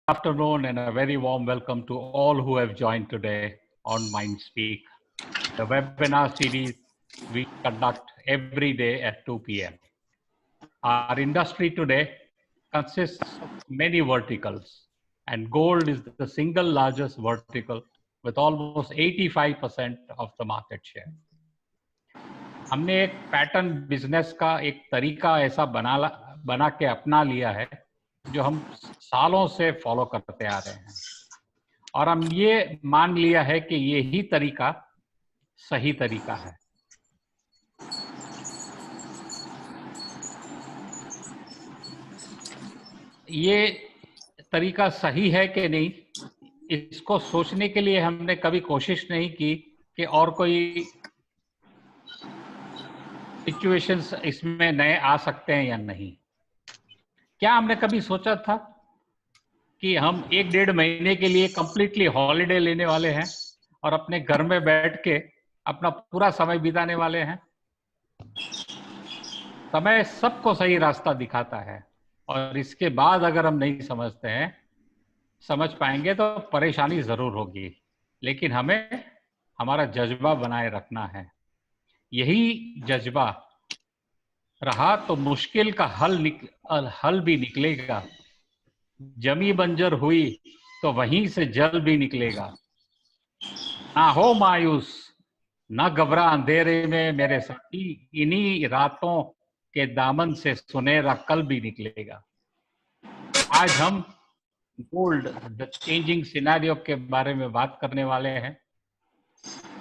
afternoon and a very warm welcome to all who have joined today on MindSpeak, the webinar series we conduct every day at 2 p.m. Our industry today consists of many verticals, and gold is the single largest vertical with almost 85% of the market share. हमने एक pattern business का एक तरीका ऐसा बना के अपना लिया है जो हम सालों से फॉलो करते आ रहे हैं, और हम ये मान लिया है कि ये ही तरीका सही तरीका है। ये तरीका सही है कि नहीं, इसको सोचने के लिए हमने कभी कोशिश नहीं की कि और कोई सिचुएशंस इसमें नए आ सकते हैं या नहीं। क्या हमने कभी सोचा था कि हम 1-1.5 महीने के लिए कंप्लीटली हॉलिडे लेने वाले हैं और अपने घर में बैठ के अपना पूरा समय बिताने वाले हैं? समय सबको सही रास्ता दिखाता है, और इसके बाद अगर हम नहीं समझ पाएंगे तो परेशानी जरूर होगी, लेकिन हमें हमारा जज्बा बनाए रखना है। यही जज्बा रहा तो मुश्किल का हल भी निकलेगा। जमी बंजर हुई तो वहीं से जल भी निकलेगा। ना हो मायूस, ना घबरा अंधेरे में मेरे साथी, इन्हीं रातों के दामन से सुनहरा कल भी निकलेगा। आज हम गोल्ड द चेंजिंग सिनेरियो के बारे में बात करने वाले हैं।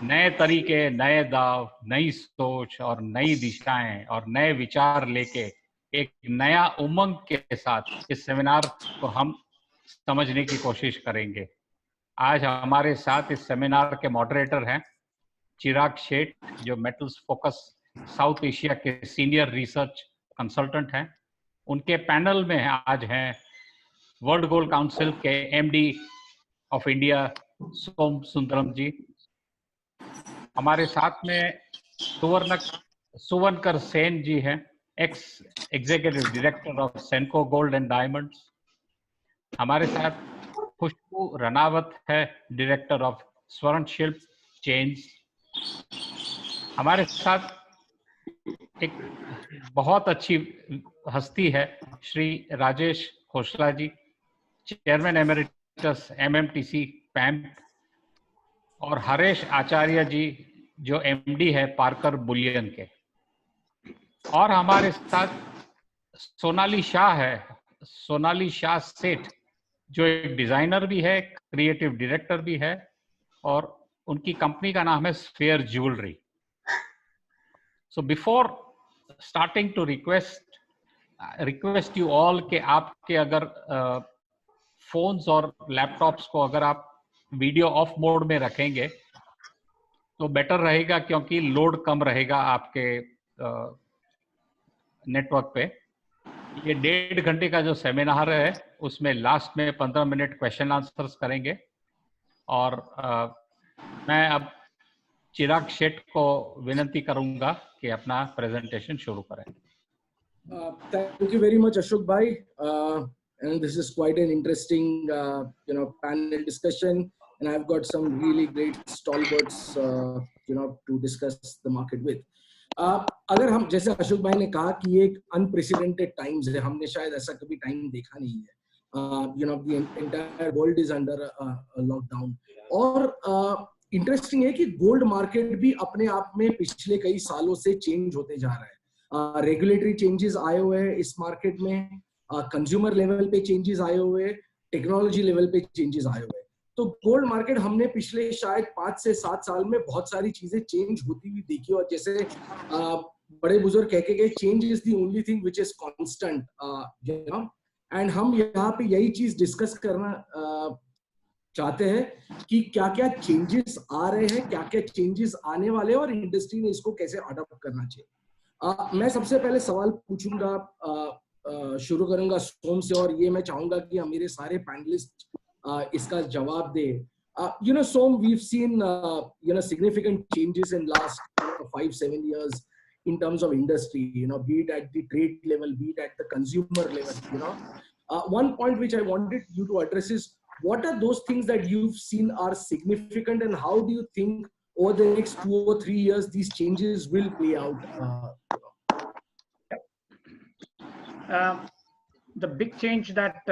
नए तरीके, नए दाव, नई सोच और नई दिशाएं और नए विचार लेके एक नया उमंग के साथ इस सेमिनार को हम समझने की कोशिश करेंगे। आज हमारे साथ इस सेमिनार के मॉडरेटर हैं चिराग शेठ, जो मेटल्स फोकस साउथ एशिया के सीनियर रिसर्च कंसल्टेंट हैं। उनके पैनल में आज हैं वर्ल्ड गोल्ड काउंसिल के एमडी ऑफ इंडिया सोम सुंदरम जी। हमारे साथ में सुवर्णकर सेन जी हैं, x executive director of सेनको gold and diamonds. हमारे साथ खुशबू रनावत है, डायरेक्टर ऑफ स्वर्ण शिल्प चेन्स। हमारे साथ एक बहुत अच्छी हस्ती है श्री राजेश खोसला जी, चेयरमैन एमेरिटस एमएमटीसी पैम्प, और हरेश आचार्य जी जो एमडी है पार्कर बुलियन के। और हमारे साथ सोनाली शाह है, सोनाली शाह सेठ, जो एक डिजाइनर भी है, क्रिएटिव डायरेक्टर भी है, और उनकी कंपनी का नाम है sphere jewellery. So before starting to request you all कि आपके अगर फोन्स और लैपटॉप्स को अगर आप वीडियो ऑफ मोड में रखेंगे तो बेटर रहेगा, क्योंकि लोड कम रहेगा आपके नेटवर्क पे। ये 1.5 घंटे का जो सेमिनार है उसमें लास्ट में 15 मिनट क्वेश्चन आंसर्स करेंगे, और मैं अब चिराग शेठ को विनती करूंगा कि अपना प्रेजेंटेशन शुरू करें। Thank you very much, Ashok bhai. And this is quite an interesting, panel discussion. And I've got some really great stalwarts, to discuss the market with. अगर हम, जैसे अशोक भाई ने कहा कि ये एक अनप्रेसिडेंटेड टाइम्स है, हमने शायद ऐसा कभी टाइम देखा नहीं है। the entire world is under a lockdown. और इंटरेस्टिंग है कि गोल्ड मार्केट भी अपने आप में पिछले कई सालों से चेंज होते जा रहा है। रेगुलेटरी चेंजेस आए हुए हैं इस मार्केट में, कंज्यूमर लेवल पे चेंजेस आए हुए हैं, टेक्नोलॉजी लेवल पे चेंजेस आए हुए हैं। तो गोल्ड मार्केट हमने पिछले शायद 5 से 7 साल में बहुत सारी चीजें चेंज होती हुई देखी, और जैसे बड़े बुजुर्ग कह के गए, change is the only thing which is constant, and हम यहाँ पे यही चीज डिस्कस करना चाहते हैं कि क्या क्या चेंजेस आ रहे हैं, क्या क्या चेंजेस आने वाले हैं, और इंडस्ट्री ने इसको कैसे अडॉप्ट करना चाहिए। मैं सबसे पहले सवाल पूछूंगा, शुरू करूंगा सोम से, और ये मैं चाहूंगा कि मेरे सारे पैनलिस्ट इसका जवाब दे। Som, we've seen significant changes in last 5-7 years in terms of industry, be it at the trade level, be it at the consumer level, One point which I wanted you to address is, what are those things that you've seen are significant, and how do you think over the next 2 or 3 years these changes will play out? The big change that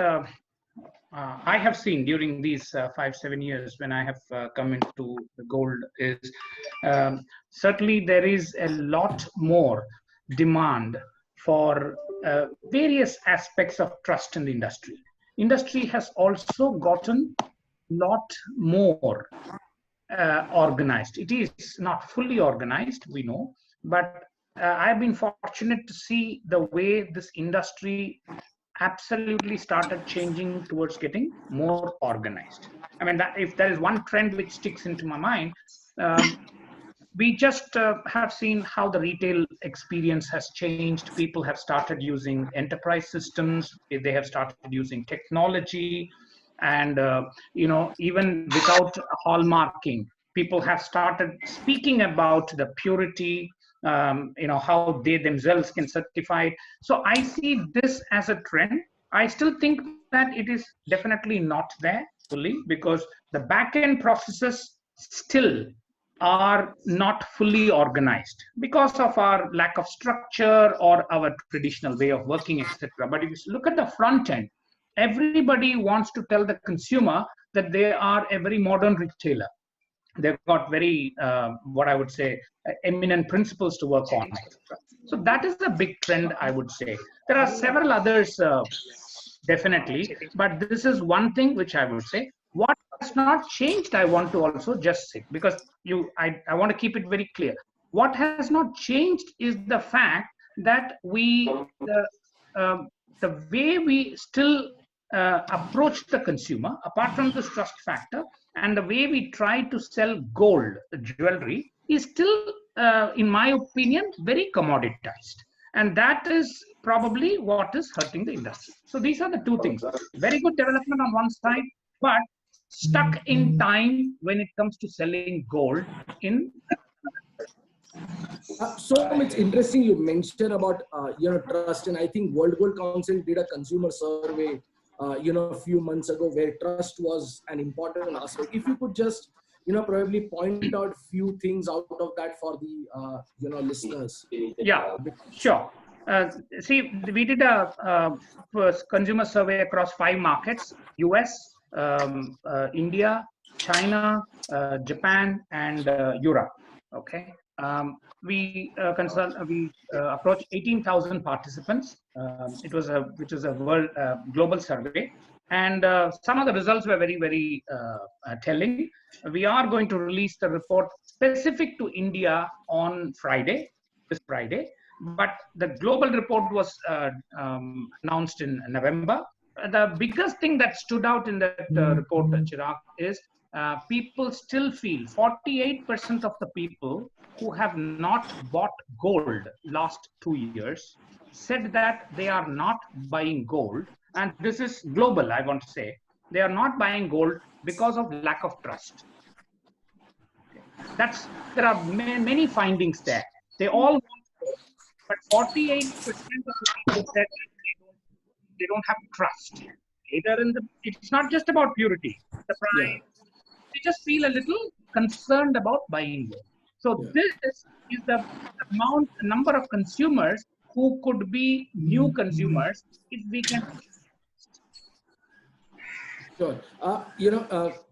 I have seen during these 5-7 years when I have come into the gold is certainly there is a lot more demand for various aspects of trust in the industry. Industry has also gotten a lot more organized. It is not fully organized, we know, but I've been fortunate to see the way this industry absolutely started changing towards getting more organized. I mean, that if there is one trend which sticks into my mind, we just have seen how the retail experience has changed. People have started using enterprise systems. They have started using technology, and even without hallmarking, people have started speaking about the purity. How they themselves can certify it. So I see this as a trend. I still think that it is definitely not there fully, because the back-end processes still are not fully organized because of our lack of structure or our traditional way of working, etc. But if you look at the front end, everybody wants to tell the consumer that they are a very modern retailer. They've got very, what I would say, eminent principles to work on, etc. So that is a big trend, I would say. There are several others, definitely, but this is one thing which I would say. What has not changed, I want to also just say, because I want to keep it very clear. What has not changed is the fact that the way we still approach the consumer, apart from this trust factor, and the way we try to sell gold, jewelry, is still, in my opinion, very commoditized. And that is probably what is hurting the industry. So these are the two things. Very good development on one side, but stuck in time when it comes to selling gold in. So it's interesting you mentioned about trust, and I think World Gold Council did a consumer survey a few months ago where trust was an important aspect. If you could just probably point out a few things out of that for the listeners. Yeah, sure. See, we did a consumer survey across 5 markets: US, India, China, Japan, and Europe. Okay. We approached 18,000 participants. Which was a world global survey, and some of the results were very, very telling. We are going to release the report specific to India on Friday, this Friday, but the global report was announced in November. The biggest thing that stood out in that report, Chirag, is people still feel 48% of the people who have not bought gold last 2 years said that they are not buying gold. And this is global, I want to say. They are not buying gold because of lack of trust. There are many findings there. They all want gold, but 48% of the people said they don't have trust. It's not just about purity, the price. They just feel a little concerned about buying gold. So this is the number of consumers who could be new consumers if we can. Sure.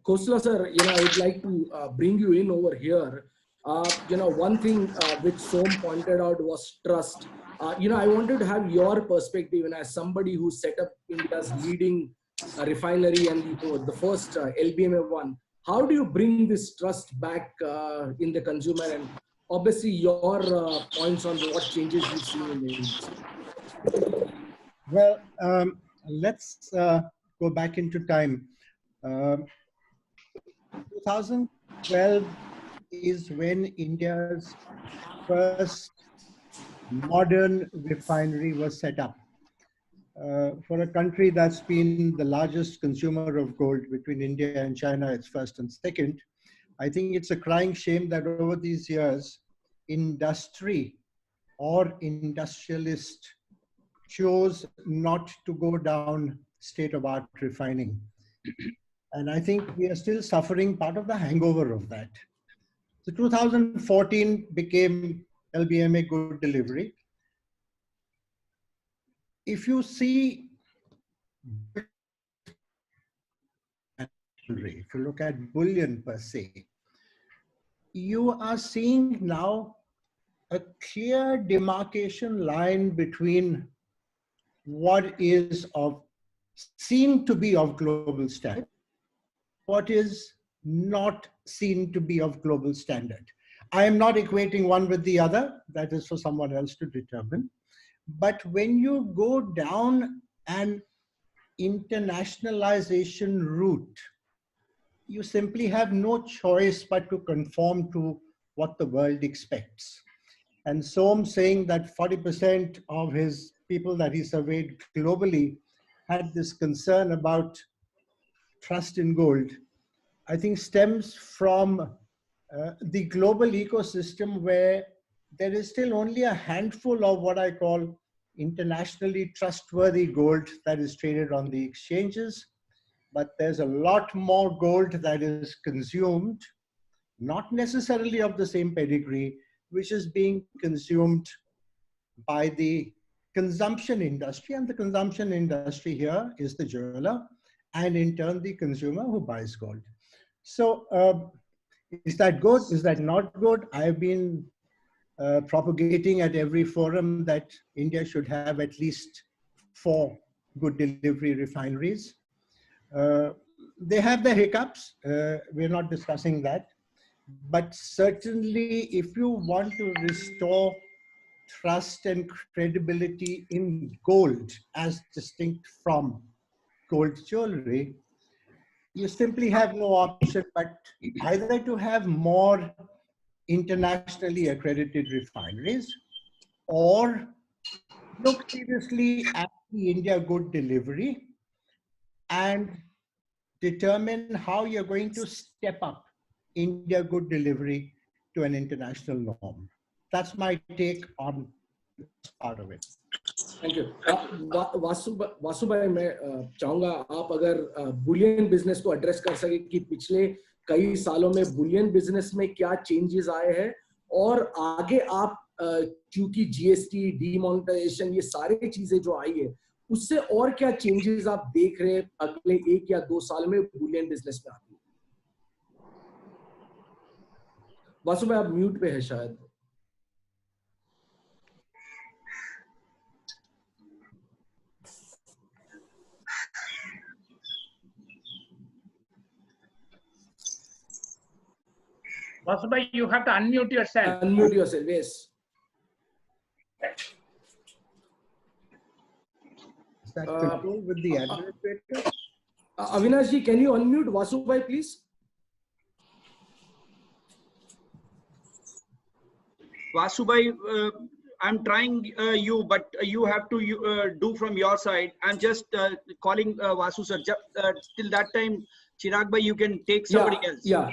Khosla sir, I would like to bring you in over here. One thing which Som pointed out was trust. I wanted to have your perspective, and as somebody who set up India's leading refinery and the first LBMA one, how do you bring this trust back in the consumer? And obviously your points on what changes you've seen in the industry. Well, let's go back into time. 2012 is when India's first modern refinery was set up. For a country that's been the largest consumer of gold, between India and China, it's first and second. I think it's a crying shame that over these years, industry or industrialist chose not to go down state-of-art refining. And I think we are still suffering part of the hangover of that. So 2014 became LBMA Good Delivery. If you see, if you look at bullion per se, you are seeing now a clear demarcation line between what is seen to be of global standard, what is not seen to be of global standard. I am not equating one with the other, that is for someone else to determine. But when you go down an internationalization route, you simply have no choice but to conform to what the world expects. And Som saying that 40% of his people that he surveyed globally had this concern about trust in gold, I think stems from the global ecosystem where there is still only a handful of what I call internationally trustworthy gold that is traded on the exchanges. But there's a lot more gold that is consumed, not necessarily of the same pedigree, which is being consumed by the consumption industry. And the consumption industry here is the jeweler, and in turn, the consumer who buys gold. So is that good? Is that not good? I've been propagating at every forum that India should have at least 4 good delivery refineries. They have their hiccups. We're not discussing that. But certainly, if you want to restore trust and credibility in gold as distinct from gold jewelry, you simply have no option but either to have more internationally accredited refineries or look seriously at the India Good Delivery and determine how you're going to step up India Good Delivery to an international norm. That's my take on this part of it. Thank you Vasu भाई, मैं चाहूंगा आप अगर Boolean business को address कर सके कि पिछले कई सालों में बुलियन बिजनेस में क्या चेंजेस आए हैं और आगे आप क्योंकि जीएसटी, डीमोनेटाइजेशन, ये सारी चीजें जो आई है उससे और क्या चेंजेस आप देख रहे हैं अगले 1 या 2 साल में बुलियन बिजनेस में आती है? वासु भाई आप म्यूट पे है शायद. Vasubhai, you have to unmute yourself. Unmute yourself, yes. Is that control with the administrator? Avinash ji, can you unmute Vasu bhai, please? Vasu bhai, I'm trying you, but you have to do from your side. I'm just calling Vasu sir. Till that time, Chirag bhai, you can take somebody else. Yeah.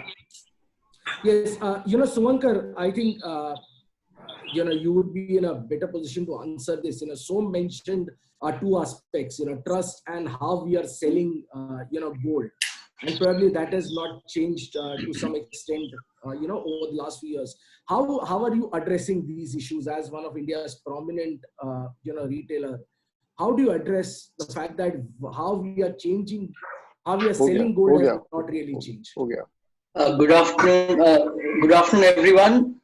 Yes, Suvankar, I think, you would be in a better position to answer this. Som mentioned 2 aspects, trust and how we are selling, gold. And probably that has not changed to some extent, over the last few years. How are you addressing these issues as one of India's prominent, retailer? How do you address the fact that how we are changing, how we are selling gold has not really changed? Good afternoon everyone.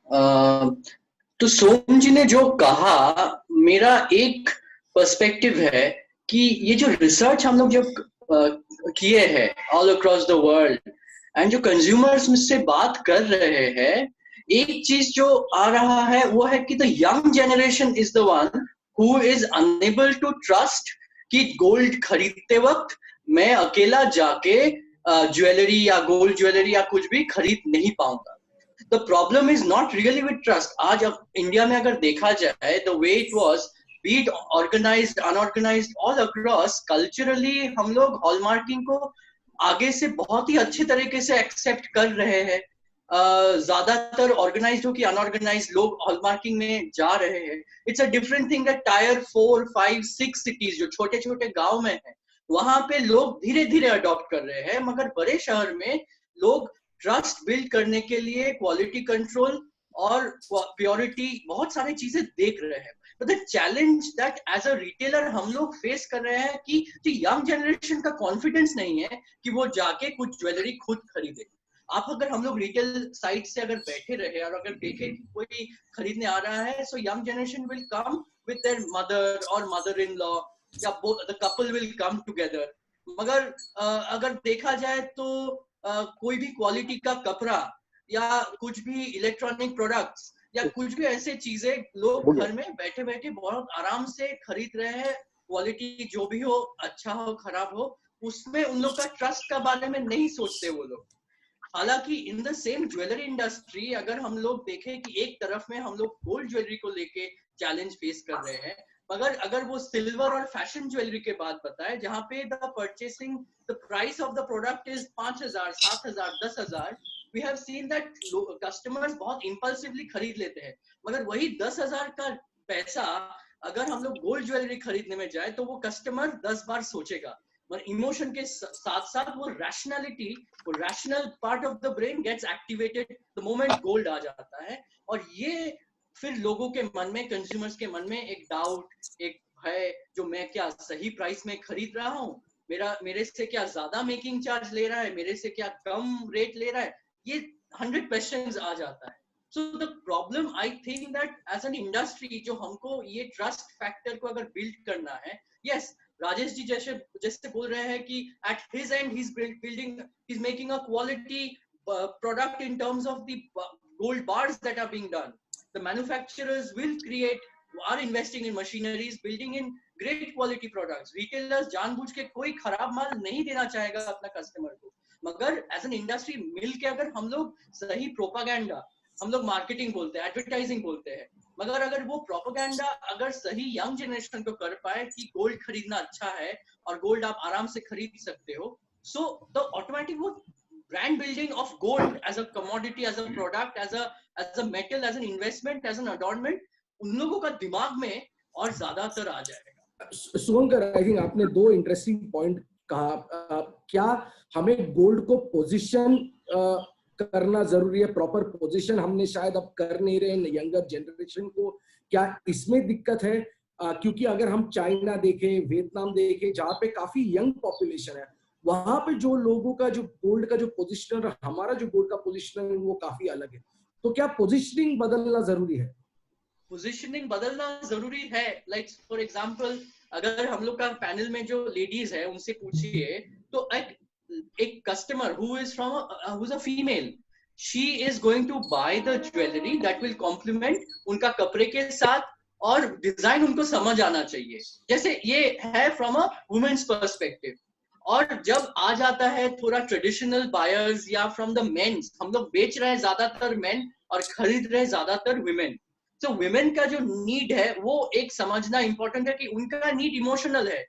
तो सोम जी ने जो कहा, मेरा एक perspective है कि ये जो रिसर्च हम लोग जब किए हैं all across the world and जो कंज्यूमर्स से बात कर रहे हैं, एक चीज जो आ रहा है वो है कि the young generation is the one who is unable to trust कि गोल्ड खरीदते वक्त मैं अकेला जाके ज्वेलरी या गोल्ड ज्वेलरी या कुछ भी खरीद नहीं पाऊंगा. The problem is not really with trust. आज इंडिया में अगर देखा जाए, the way it was, be it organised, unorganised, all across, culturally हम लोग हॉलमार्किंग को आगे से बहुत ही अच्छे तरीके से एक्सेप्ट कर रहे हैं. ज्यादातर ऑर्गेनाइज्ड हो कि अनऑर्गेनाइज्ड लोग हॉलमार्किंग में जा रहे हैं. It's a different thing that tyre 4, 5, 6 cities जो छोटे छोटे गांव में है, वहां पे लोग धीरे धीरे अडॉप्ट कर रहे हैं, मगर बड़े शहर में लोग ट्रस्ट बिल्ड करने के लिए क्वालिटी कंट्रोल और प्योरिटी बहुत सारी चीजें देख रहे हैं। But the challenge that as a retailer हम लोग फेस कर रहे हैं कि यंग जनरेशन का कॉन्फिडेंस नहीं है कि वो जाके कुछ ज्वेलरी खुद खरीदे। आप अगर हम लोग रिटेल साइट से अगर बैठे रहे और अगर देखें कि कोई खरीदने आ रहा है, so young generation will come with their mother और मदर इन लॉ, या both the couple will come together. मगर अगर देखा जाए तो कोई भी क्वालिटी का कपड़ा या कुछ भी इलेक्ट्रॉनिक प्रोडक्ट्स या कुछ भी ऐसे चीजें लोग घर में बैठे बैठे बहुत आराम से खरीद रहे हैं। क्वालिटी जो भी हो, अच्छा हो खराब हो, उसमें उन लोग का ट्रस्ट का बारे में नहीं सोचते वो लोग। हालांकि in the same jewellery industry अगर हम लोग देखें कि एक तरफ में हम लोग गोल्ड ज्वेलरी को लेके चैलेंज फेस कर रहे हैं, मगर अगर वो सिल्वर और फैशन ज्वेलरी के बात बताए जहां पे the purchasing the price of the product is 5,000, 7,000, 10,000, we have seen that customers बहुत impulsively खरीद लेते हैं। मगर वही 10,000 का पैसा अगर हम लोग गोल्ड ज्वेलरी खरीदने में जाए तो वो कस्टमर 10 बार सोचेगा। मगर इमोशन के साथ साथ वो रैशनैलिटी, वो rational part of the brain gets activated the moment gold आ जाता है, और ये फिर लोगों के मन में, कंज्यूमर्स के मन में एक डाउट, एक भय, जो मैं क्या सही प्राइस में खरीद रहा हूँ, मेरे से क्या ज्यादा मेकिंग चार्ज ले रहा है, मेरे से क्या कम रेट ले रहा है, ये 100 क्वेश्चंस आ जाता है। So the problem I think that as an industry जो हमको ये ट्रस्ट फैक्टर को अगर बिल्ड करना है, यस राजेश जी जैसे बोल रहे हैं कि at his and he is building, he is making a quality product in terms of the gold bars that are being done. The manufacturers will are investing in machineries, building in great quality products. Retailers जानबूझ के कोई खराब माल नहीं देना चाहेगा अपना customer को, मगर एज एन इंडस्ट्री मिल के अगर हम लोग सही प्रोपागेंडा, हम लोग मार्केटिंग बोलते हैं, एडवर्टाइजिंग बोलते हैं, मगर अगर वो प्रोपागेंडा अगर सही यंग जनरेशन को कर पाए कि गोल्ड खरीदना अच्छा है और गोल्ड आप आराम से खरीद सकते हो, सो द ऑटोमेटिक वो brand building of gold as a commodity, as a product, as a metal, as an investment, as an adornment, उन लोगों का दिमाग में और ज्यादातर आ जाएगा। सुमंकर, आई थिंक आपने दो इंटरेस्टिंग पॉइंट कहा। क्या हमें गोल्ड को पोजीशन करना जरूरी है, प्रॉपर पोजीशन हमने शायद अब कर नहीं रहे यंगर जनरेशन को, क्या इसमें दिक्कत है? क्योंकि अगर हम चाइना देखें, वियतनाम देखें, जहाँ पे काफी यंग पॉपुलेशन है, वहां पे जो लोगों का जो गोल्ड का जो पोजीशनर, हमारा जो गोल्ड का पोजीशनर है वो काफी अलग है। तो क्या पोजीशनिंग बदलना जरूरी है? पोजीशनिंग बदलना जरूरी है। लाइक फॉर एग्जांपल, अगर हम लोग का पैनल में जो लेडीज है उनसे पूछिए तो एक customer who is a female, she is going to buy the jewellery that will complement उनका कपड़े के साथ, और डिजाइन उनको समझ आना चाहिए। जैसे ये है फ्रॉम अ वुमेन्स पर्सपेक्टिव। और जब आ जाता है थोड़ा ट्रेडिशनल बायर्स या फ्रॉम द मेन्स, हम लोग बेच रहे हैं ज्यादातर मेन और खरीद रहे हैं ज्यादातर वुमेन। तो वुमेन का जो नीड है वो एक समझना इंपॉर्टेंट है कि उनका नीड इमोशनल है,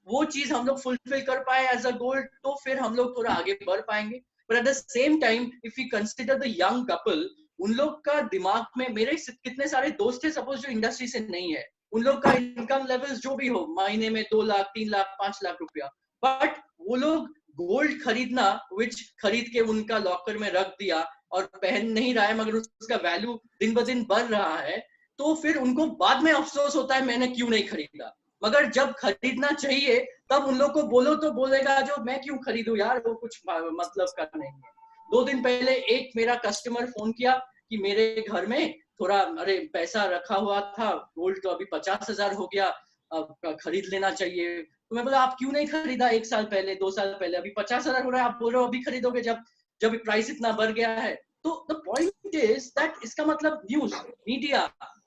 वो चीज हम लोग फुलफिल कर पाए एज अ गोल्ड, तो फिर हम लोग थोड़ा आगे बढ़ पाएंगे। But at the same time if you consider the young couple, उन लोग का दिमाग में, मेरे कितने सारे दोस्त है सपोज जो इंडस्ट्री से नहीं है, उन लोग का इनकम लेवल्स जो भी हो, महीने में 2 लाख 3 लाख 5 लाख रुपया, बट वो लोग गोल्ड खरीदना विच खरीद के उनका लॉकर में रख दिया और पहन नहीं रहा है, मगर उसका वैल्यू दिन ब दिन बढ़ रहा है, तो फिर उनको बाद में अफसोस होता है मैंने क्यों नहीं खरीदा। मगर जब खरीदना चाहिए तब उन लोग को बोलो तो बोलेगा जो मैं क्यों खरीदूं यार, वो कुछ मतलब का नहीं है। 2 दिन पहले एक मेरा कस्टमर फोन किया कि मेरे घर में थोड़ा अरे पैसा रखा हुआ था, गोल्ड तो अभी 50,000 हो गया, खरीद लेना चाहिए। तो मैं बोला आप क्यों नहीं खरीदा 1 साल पहले, 2 साल पहले, अभी 50,000 हो रहा है, आप बोल रहे हो अभी खरीदोगे जब प्राइस इतना बढ़ गया है। तो द पॉइंट इज दैट इसका मतलब न्यूज, मीडिया,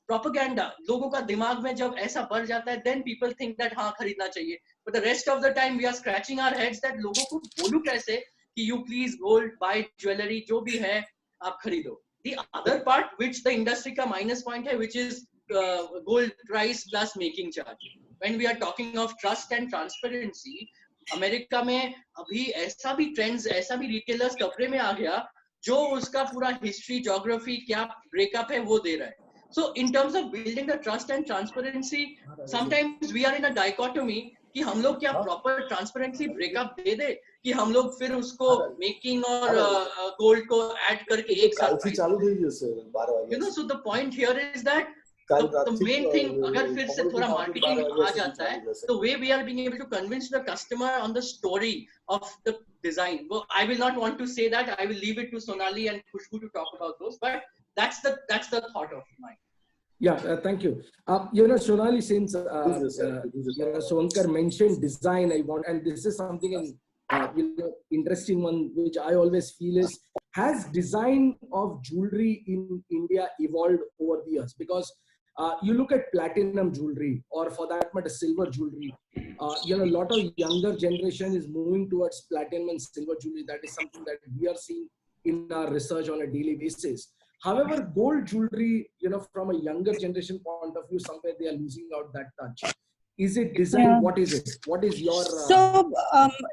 प्रोपेगेंडा, लोगों का दिमाग में जब ऐसा बढ़ जाता है देन पीपल थिंक दैट हाँ खरीदना चाहिए। But the rest of the time we are scratching our heads that लोगों को बोलूं कैसे कि you please gold buy jewellery, जो भी है आप खरीदो। The other part which the industry का माइनस पॉइंट है, which is gold price plus making charge. When we are talking of trust and transparency, America में अभी ऐसा भी ट्रेंड्स, ऐसा भी रिटेलर्स कपड़े में आ गया जो उसका पूरा हिस्ट्री, ज्योग्राफी, क्या ब्रेकअप है वो दे रहा है। So in terms of building the trust and transparency, sometimes we are in a dichotomy कि हम लोग क्या प्रॉपर ट्रांसपेरेंटली ब्रेकअप दे दे कि हम लोग फिर उसको मेकिंग और गोल्ड को ऐड करके एक साथ चालू થઈ જશે 12 વાગે you know, so the point here is that the main thing अगर फिर से थोड़ा marketing आ जाता है, the way we are being able to convince the customer on the story of the design. Well, I will not want to say that. I will leave it to Sonali and Khushbu to talk about those. But that's the thought of mine. Yeah, thank you. You know, Sonali, since Sonkar mentioned design, I want, and this is something interesting one which I always feel is, has design of jewelry in India evolved over the years? Because you look at platinum jewelry, or for that matter silver jewelry, you know, a lot of younger generation is moving towards platinum and silver jewelry. That is something that we are seeing in our research on a daily basis. However, gold jewelry, you know, from a younger generation point of view, somewhere they are losing out that touch. Is it design? Yeah. What is it? What is your... So,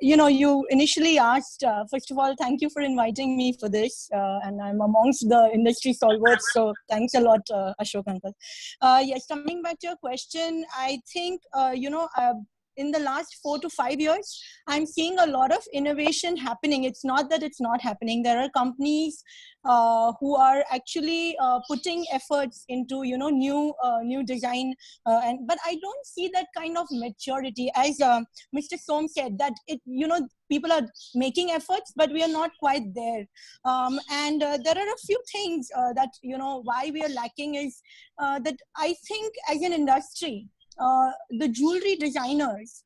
you know, you initially asked, first of all, thank you for inviting me for this. And I'm amongst the industry stalwarts. So thanks a lot, Ashok uncle. Yes, coming back to your question, I think, you know, in the last 4 to 5 years, I'm seeing a lot of innovation happening. It's not that it's not happening. There are companies who are actually putting efforts into, you know, new design. But I don't see that kind of maturity. As Mr. Som said, that it, you know, people are making efforts, but we are not quite there. And there are a few things that, you know, why we are lacking is that I think as an industry, the jewelry designers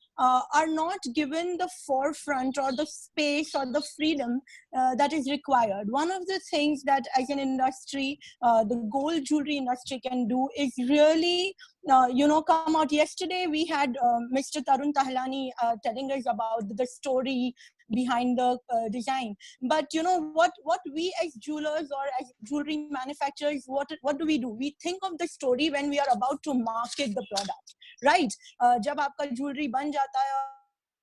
are not given the forefront or the space or the freedom that is required. One of the things that as an industry, the gold jewelry industry can do is really, you know, come out. Yesterday we had Mr. Tarun Tahlani telling us about the story behind the design. But you know what we as jewelers or as jewelry manufacturers, what do? We think of the story when we are about to market the product, right? जब आपका jewelry बन जाता है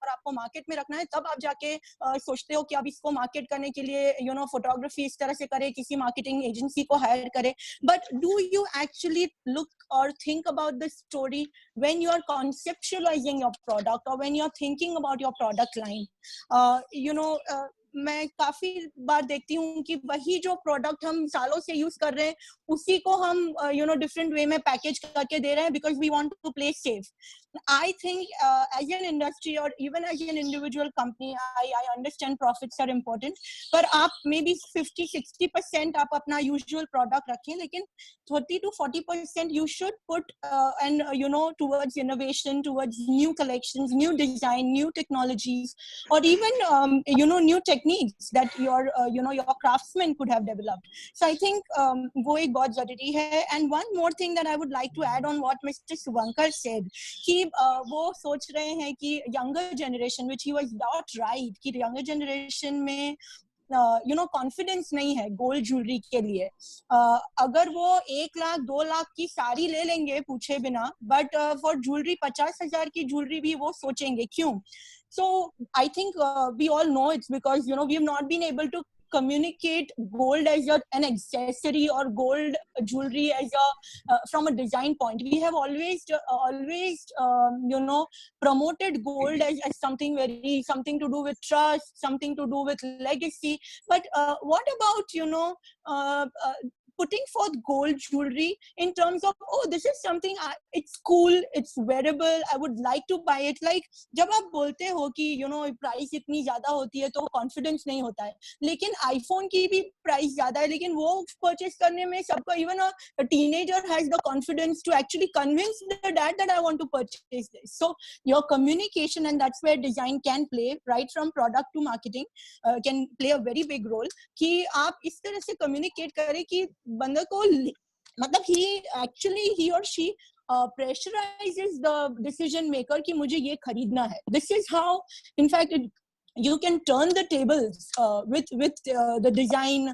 और आपको market में रखना है, तब आप जाके सोचते हो कि अब इसको मार्केट करने के लिए, you know, फोटोग्राफी इस तरह से करे, किसी मार्केटिंग एजेंसी को हायर करे. But do you actually look or think about the story when you are conceptualizing your product or when you're thinking about your product line? You know, मैं काफी बार देखती हूँ कि वही जो प्रोडक्ट हम सालों से यूज कर रहे हैं, उसी को हम you know, different way में पैकेज करके दे रहे हैं because we want to play safe. I think as an industry or even as an individual company, I understand profits are important, पर आप maybe 50-60% आप अपना usual product रखें, लेकिन 30 to 40% you should put and you know, towards innovation, towards new collections, new design, new technologies, or even you know, new techniques that your you know, your craftsmen could have developed. So I think वो एक बहुत जरूरी है. And one more thing that I would like to add on what Mr. Subankar said, कि वो सोच रहे हैं कि younger generation, which he was not right, कि younger generation में you know, confidence नहीं है gold jewelry के लिए. अगर वो 1 लाख 2 लाख की साड़ी ले लेंगे पूछे बिना, but for jewelry 50,000 की jewelry भी वो सोचेंगे, क्यों? So I think we all know it's because, you know, we have not been able to communicate gold as an accessory or gold jewelry as from a design point. We have always you know, promoted gold as something to do with trust, something to do with legacy. But what about, you know, putting forth gold jewelry in terms of, oh, this is something, it's cool, it's wearable, I would like to buy it. Like जब आप बोलते हो कि, you know, price इतनी ज़्यादा होती है तो confidence नहीं होता है, लेकिन iPhone की भी price ज़्यादा है, लेकिन वो purchase करने में सबका, even a teenager has the confidence to actually convince the dad that I want to purchase this. So your communication, and that's where design can play, right from product to marketing, can play a very big role, कि आप इस तरह से communicate करें कि बंदे को, मतलब he or she pressurizes the decision maker कि मुझे ये खरीदना है. This is how, in fact, you can turn the tables with the design,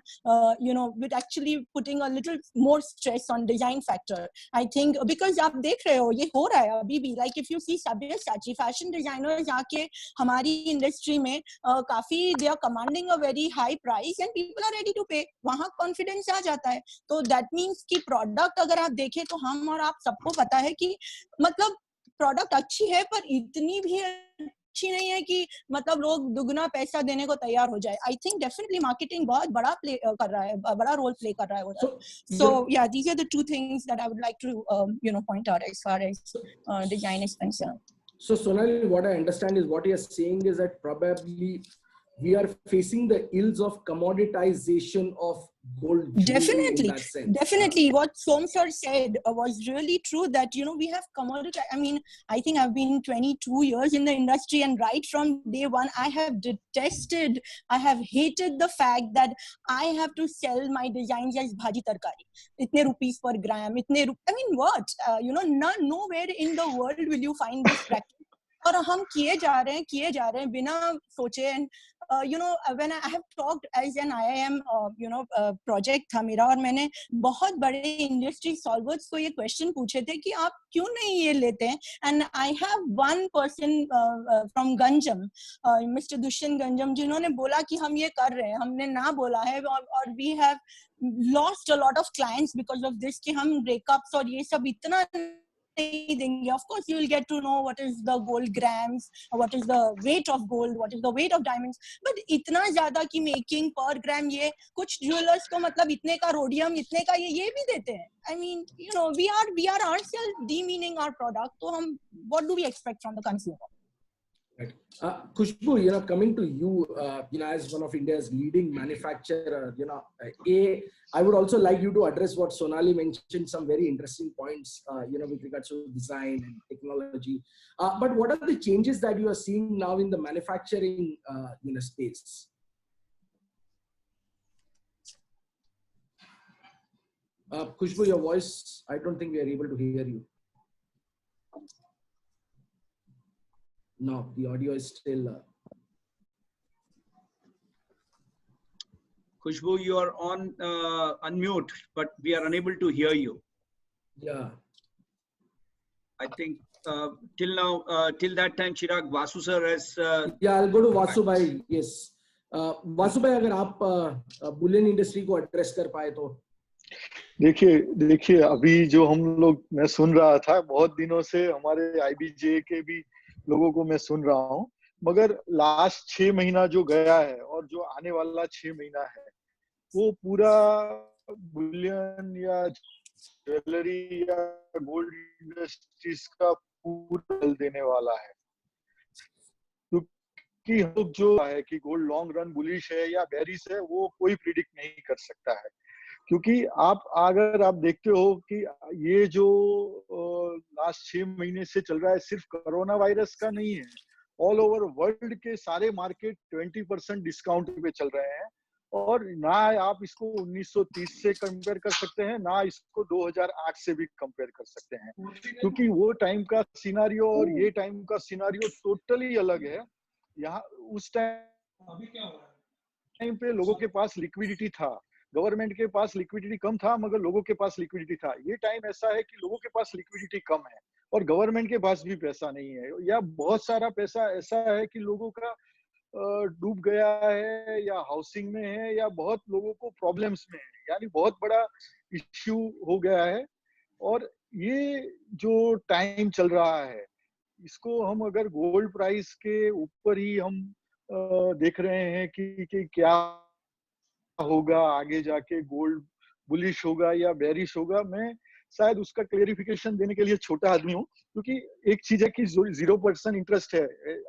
you know, with actually putting a little more stress on design factor. I think because आप देख रहे हो ये हो रहा है अभी भी. Like if you see Sabyasachi, fashion designers आके हमारी industry में काफी they are commanding a very high price and people are ready to pay. वहाँ confidence आ जाता है. तो that means कि product अगर आप देखें तो हम और आप सबको पता है कि मतलब प्रोडक्ट अच्छी है पर इतनी भी अच्छी नहीं है कि मतलब लोग दुगना पैसा देने को तैयार हो जाए. I think definitely marketing बहुत बड़ा प्ले कर रहा है, बड़ा रोल प्ले कर रहा है उधर. So yeah, these are the two things that I would like to point out as far as design is concerned. So Sonali, what I understand is what you're saying is that probably we are facing the ills of commoditization of gold. Definitely, in that sense. definitely. What Som sir said was really true, that, we have commodity. I mean, I think I've been 22 years in the industry, and right from day one, I have hated the fact that I have to sell my designs as bhaji tarkari. Itne rupees per gram, I mean, what? Nowhere in the world will you find this practice. और हम किए जा रहे हैं बिना सोचे. And when I have talked as an IIM project था मेरा, और मैंने बहुत बड़े इंडस्ट्री सॉल्वर्स को ये क्वेश्चन पूछे थे कि आप क्यों नहीं ये लेते हैं. And I have one person from Ganjam, mister Dushyant Ganjam, जिन्होंने बोला कि हम ये कर रहे हैं. हमने ना बोला है, और we have lost a lot of clients because of this कि हम ब्रेकअप्स और ये सब इतना नहीं देंगे. Of course you will get to know what is the gold grams, what is the weight of gold, what is the weight of diamonds, but इतना ज्यादा कि making per gram, ये कुछ ज्वेलर्स को मतलब इतने का रोडियम, इतने का ये भी देते हैं. I mean, we are ourselves demeaning our product. तो हम what do we expect from the consumer? Right. Khushbu, coming to you, as one of India's leading manufacturer, I would also like you to address what Sonali mentioned, some very interesting points, with regards to design and technology. But what are the changes that you are seeing now in the manufacturing, space? Khushbu, your voice, I don't think we are able to hear you. No, the audio is still. Khushbu, you are on unmute, but we are unable to hear you. Yeah. I think till now, till that time, Chirag, Vasu sir has. Yeah, I'll go to Vasu bhai. Yes. Vasu bhai, अगर आप bullion industry को address कर पाए तो. देखिए अभी जो हम लोग, मैं सुन रहा था बहुत दिनों से, हमारे IBJ के भी लोगों को मैं सुन रहा हूँ, मगर लास्ट 6 महीना जो गया है और जो आने वाला 6 महीना है, वो पूरा बुलियन या ज्वेलरी या गोल्ड इंडस्ट्रीज का पूरा बदल देने वाला है. क्योंकि हम लोग जो है कि गोल्ड लॉन्ग रन बुलिश है या बेरिश है, वो कोई प्रिडिक्ट नहीं कर सकता है. क्योंकि अगर आप देखते हो कि ये जो लास्ट 6 महीने से चल रहा है, सिर्फ कोरोना वायरस का नहीं है, ऑल ओवर वर्ल्ड के सारे मार्केट 20% डिस्काउंट पे चल रहे हैं. और ना आप इसको 1930 से कंपेयर कर सकते हैं, ना इसको 2008 से भी कंपेयर कर सकते हैं, क्योंकि वो टाइम का सिनारियो और ये टाइम का सिनारियो टोटली अलग है. यहाँ उस टाइम पे लोगों के पास लिक्विडिटी था, गवर्नमेंट के पास लिक्विडिटी कम था, मगर लोगों के पास लिक्विडिटी था. ये टाइम ऐसा है कि लोगों के पास लिक्विडिटी कम है और गवर्नमेंट के पास भी पैसा नहीं है, या बहुत सारा पैसा ऐसा है कि लोगों का डूब गया है, या हाउसिंग में है, या बहुत लोगों को प्रॉब्लम्स में है, यानी बहुत बड़ा इश्यू हो गया है. और ये जो टाइम चल रहा है, इसको हम अगर गोल्ड प्राइस के ऊपर ही हम देख रहे हैं कि क्या होगा आगे जाके, गोल्ड बुलिश होगा या बेरिश होगा, मैं शायद उसका क्लेरिफिकेशन देने के लिए छोटा आदमी हूँ. क्योंकि एक चीज है कि 0% इंटरेस्ट है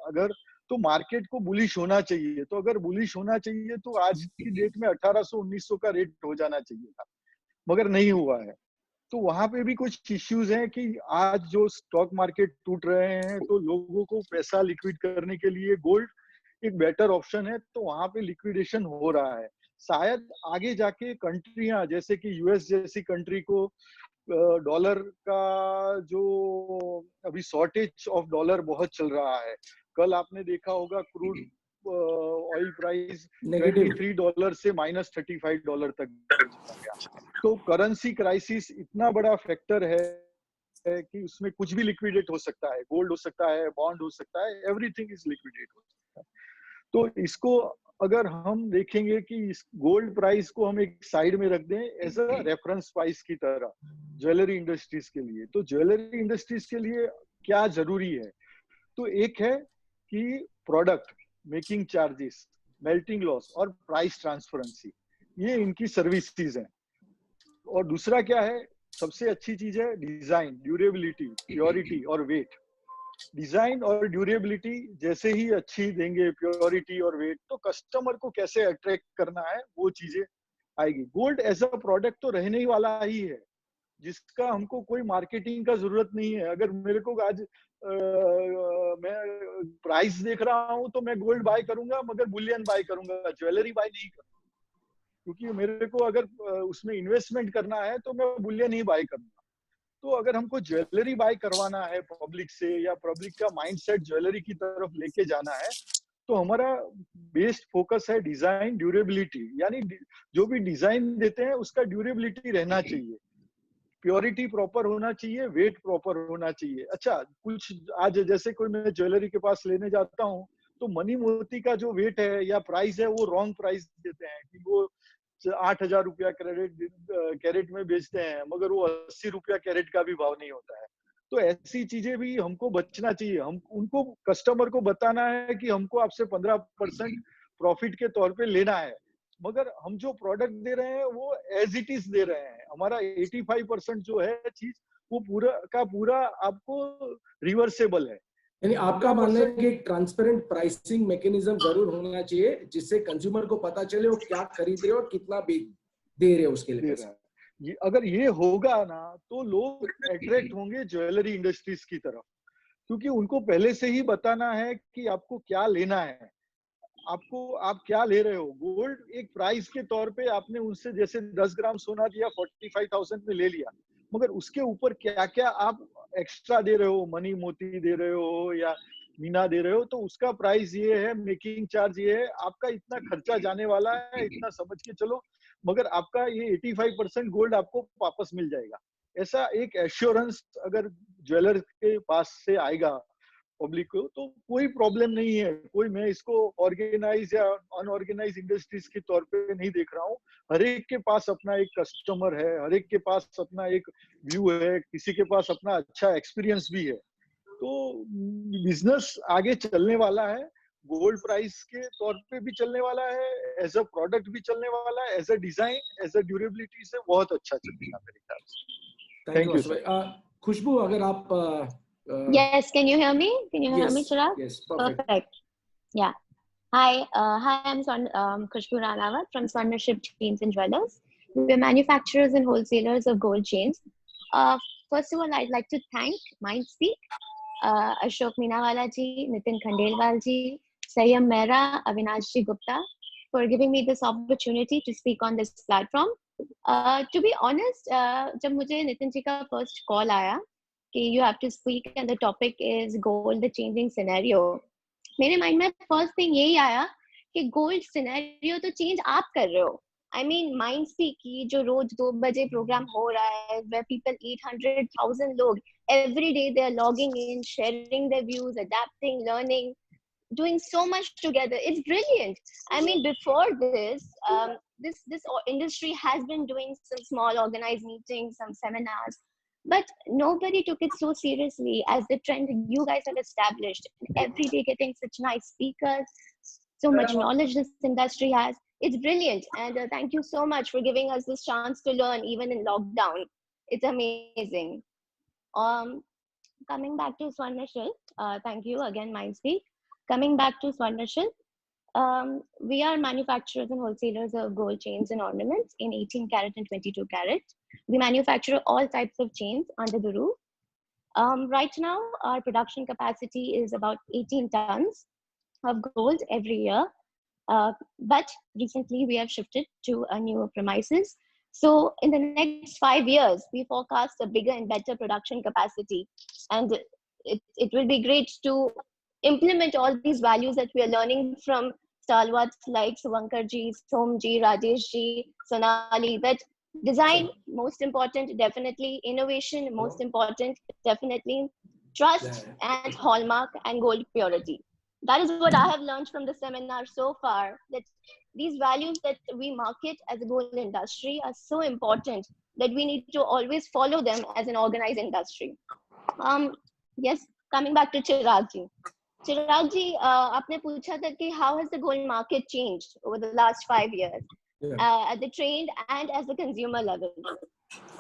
अगर, तो मार्केट को बुलिश होना चाहिए. तो अगर बुलिश होना चाहिए तो आज की डेट में 1800-1900 का रेट हो जाना चाहिए था, मगर नहीं हुआ है. तो वहां पे भी कुछ इश्यूज हैं कि आज जो स्टॉक मार्केट टूट रहे हैं, तो लोगों को पैसा लिक्विड करने के लिए गोल्ड एक बेटर ऑप्शन है, तो वहां पे लिक्विडेशन हो रहा है. शायद आगे जाके कंट्रियां जैसे कि यूएस जैसी कंट्री को डॉलर का जो अभी शॉर्टेज ऑफ डॉलर बहुत चल रहा है. कल आपने देखा होगा क्रूड ऑयल प्राइस $23 से -$35 तक गया. तो करेंसी क्राइसिस इतना बड़ा फैक्टर है कि उसमें कुछ भी लिक्विडेट हो सकता है, गोल्ड हो सकता है, बॉन्ड हो सकता है, एवरीथिंग इज लिक्विडेट हो सकता है. तो इसको अगर हम देखेंगे कि इस गोल्ड प्राइस को हम एक साइड में रख दें एज अ रेफरेंस प्राइस की तरह ज्वेलरी इंडस्ट्रीज के लिए, तो ज्वेलरी इंडस्ट्रीज के लिए क्या जरूरी है। तो एक है कि product, making charges, melting loss और प्राइस ट्रांसपेरेंसी, ये इनकी सर्विसेज हैं। और दूसरा क्या है, सबसे अच्छी चीज है डिजाइन, ड्यूरेबिलिटी, प्योरिटी और वेट। डिजाइन और ड्यूरेबिलिटी जैसे ही अच्छी देंगे, प्योरिटी और वेट, तो कस्टमर को कैसे अट्रैक्ट करना है वो चीजें आएगी। गोल्ड एज अ प्रोडक्ट तो रहने ही वाला ही है, जिसका हमको कोई मार्केटिंग का जरूरत नहीं है। अगर मेरे को आज मैं प्राइस देख रहा हूँ तो मैं गोल्ड बाय करूंगा, मगर बुलियन बाय करूंगा, ज्वेलरी बाय नहीं करूंगा। क्योंकि मेरे को अगर उसमें इन्वेस्टमेंट करना है तो मैं बुलियन ही बाय करूंगा। तो अगर हमको ज्वेलरी बाय करवाना है पब्लिक से, या पब्लिक का माइंडसेट ज्वेलरी की तरफ लेके जाना है, तो हमारा बेस्ड फोकस है डिजाइन, ड्यूरेबिलिटी। यानी जो भी डिजाइन देते हैं उसका ड्यूरेबिलिटी रहना चाहिए, प्योरिटी प्रॉपर होना चाहिए, वेट प्रॉपर होना चाहिए। अच्छा, कुछ आज जैसे कोई मैं ज्वेलरी के पास लेने जाता हूँ तो मनी मोती का जो वेट है या प्राइस है वो रॉन्ग प्राइस देते हैं, कि वो 8,000 रुपया कैरेट में बेचते हैं, मगर वो 80 रुपया कैरेट का भी भाव नहीं होता है। तो ऐसी चीजें भी हमको बचना चाहिए। हम उनको, कस्टमर को बताना है कि हमको आपसे 15% प्रॉफिट के तौर पे लेना है, मगर हम जो प्रोडक्ट दे रहे हैं वो एज इट इज दे रहे हैं। हमारा 85% जो है चीज, वो पूरा का पूरा आपको रिवर्सेबल है। यानी आपका मानना है कि एक ट्रांसपेरेंट प्राइसिंग मैकेनिज्म जरूर होना चाहिए, जिससे कंज्यूमर को पता चले वो क्या खरीद रहे हो और कितना दे रहे हो उसके लिए पैसा। अगर ये होगा ना तो लोग अट्रैक्ट होंगे ज्वेलरी इंडस्ट्रीज की तरफ, क्योंकि उनको पहले से ही बताना है कि आपको क्या लेना है, आपको आप क्या ले रहे हो। गोल्ड एक प्राइस के तौर पे आपने उनसे जैसे 10 ग्राम सोना दिया 45,000 में ले लिया, मगर उसके ऊपर क्या क्या आप एक्स्ट्रा दे रहे हो, मनी मोती दे रहे हो या मीना दे रहे हो, तो उसका प्राइस ये है, मेकिंग चार्ज ये है, आपका इतना खर्चा जाने वाला है, इतना समझ के चलो, मगर आपका ये 85% गोल्ड आपको वापस मिल जाएगा। ऐसा एक एश्योरेंस अगर ज्वेलर के पास से आएगा पब्लिक को, तो कोई प्रॉब्लम नहीं है। कोई, मैं इसको ऑर्गेनाइज या अनऑर्गेनाइज इंडस्ट्रीज के तौर पे नहीं देख रहा हूँ। हर एक के पास अपना एक कस्टमर है, हर एक के पास अपना एक व्यू है, किसी के पास अपना अच्छा एक्सपीरियंस भी है। तो बिजनेस आगे चलने वाला है, गोल्ड प्राइस के तौर पे भी चलने वाला है, एज अ प्रोडक्ट भी चलने वाला है, as a design, as a durability से बहुत अच्छा चलेगा मेरे ख्याल से। Thank you sir. खुशबू, अगर आप yes, can you hear me? Can you hear me, Chirag? Yes, perfect. Perfect. Yeah. Hi, I'm Khushbu Ranawat from Swarnaship Chains and Jewelers. We're manufacturers and wholesalers of gold chains. First of all, I'd like to thank Mindspeak, Ashok Meenawala ji, Nitin Khandelwal ji, Sayyam Mehra, Avinash ji Gupta, for giving me this opportunity to speak on this platform. To be honest, जब मुझे नितिन जी का first call आया कि you have to speak and the topic is gold, the changing scenario, मेरे mind में first thing यही आया कि गोल्ड सिनेरियो तो चेंज आप कर रहे हो। आई मीन माइंडस्पीक की जो रोज 2 बजे प्रोग्राम हो रहा है, where people 800,000 लोग every day they are logging in, sharing their views, adapting, learning, doing so much together. It's brilliant. I mean, before this, this industry has been doing some small organized meetings, some seminars, but nobody took it so seriously as the trend you guys have established. Every day getting such nice speakers, so much knowledge this industry has. It's brilliant. And thank you so much for giving us this chance to learn even in lockdown. It's amazing. Coming back to Swarnashil, thank you again, Mindspeak. Coming back to Swarnashil, we are manufacturers and wholesalers of gold chains and ornaments in 18 karat and 22 karat. We manufacture all types of chains under the roof. Right now, our production capacity is about 18 tons of gold every year. But recently, we have shifted to a new premises. So in the next 5 years, we forecast a bigger and better production capacity. And it will be great to implement all these values that we are learning from stalwarts like Suvankar ji, Som ji, Rajesh ji, Sonali, that design, most important, definitely. Innovation, most important, definitely. Trust and hallmark and gold purity. That is what I have learned from the seminar so far, that these values that we market as a gold industry are so important that we need to always follow them as an organized industry. Yes, coming back to Chirag ji. Chirag ji, आपने पूछा था कि how has the gold market changed over the last 5 years at the trade and as the consumer level.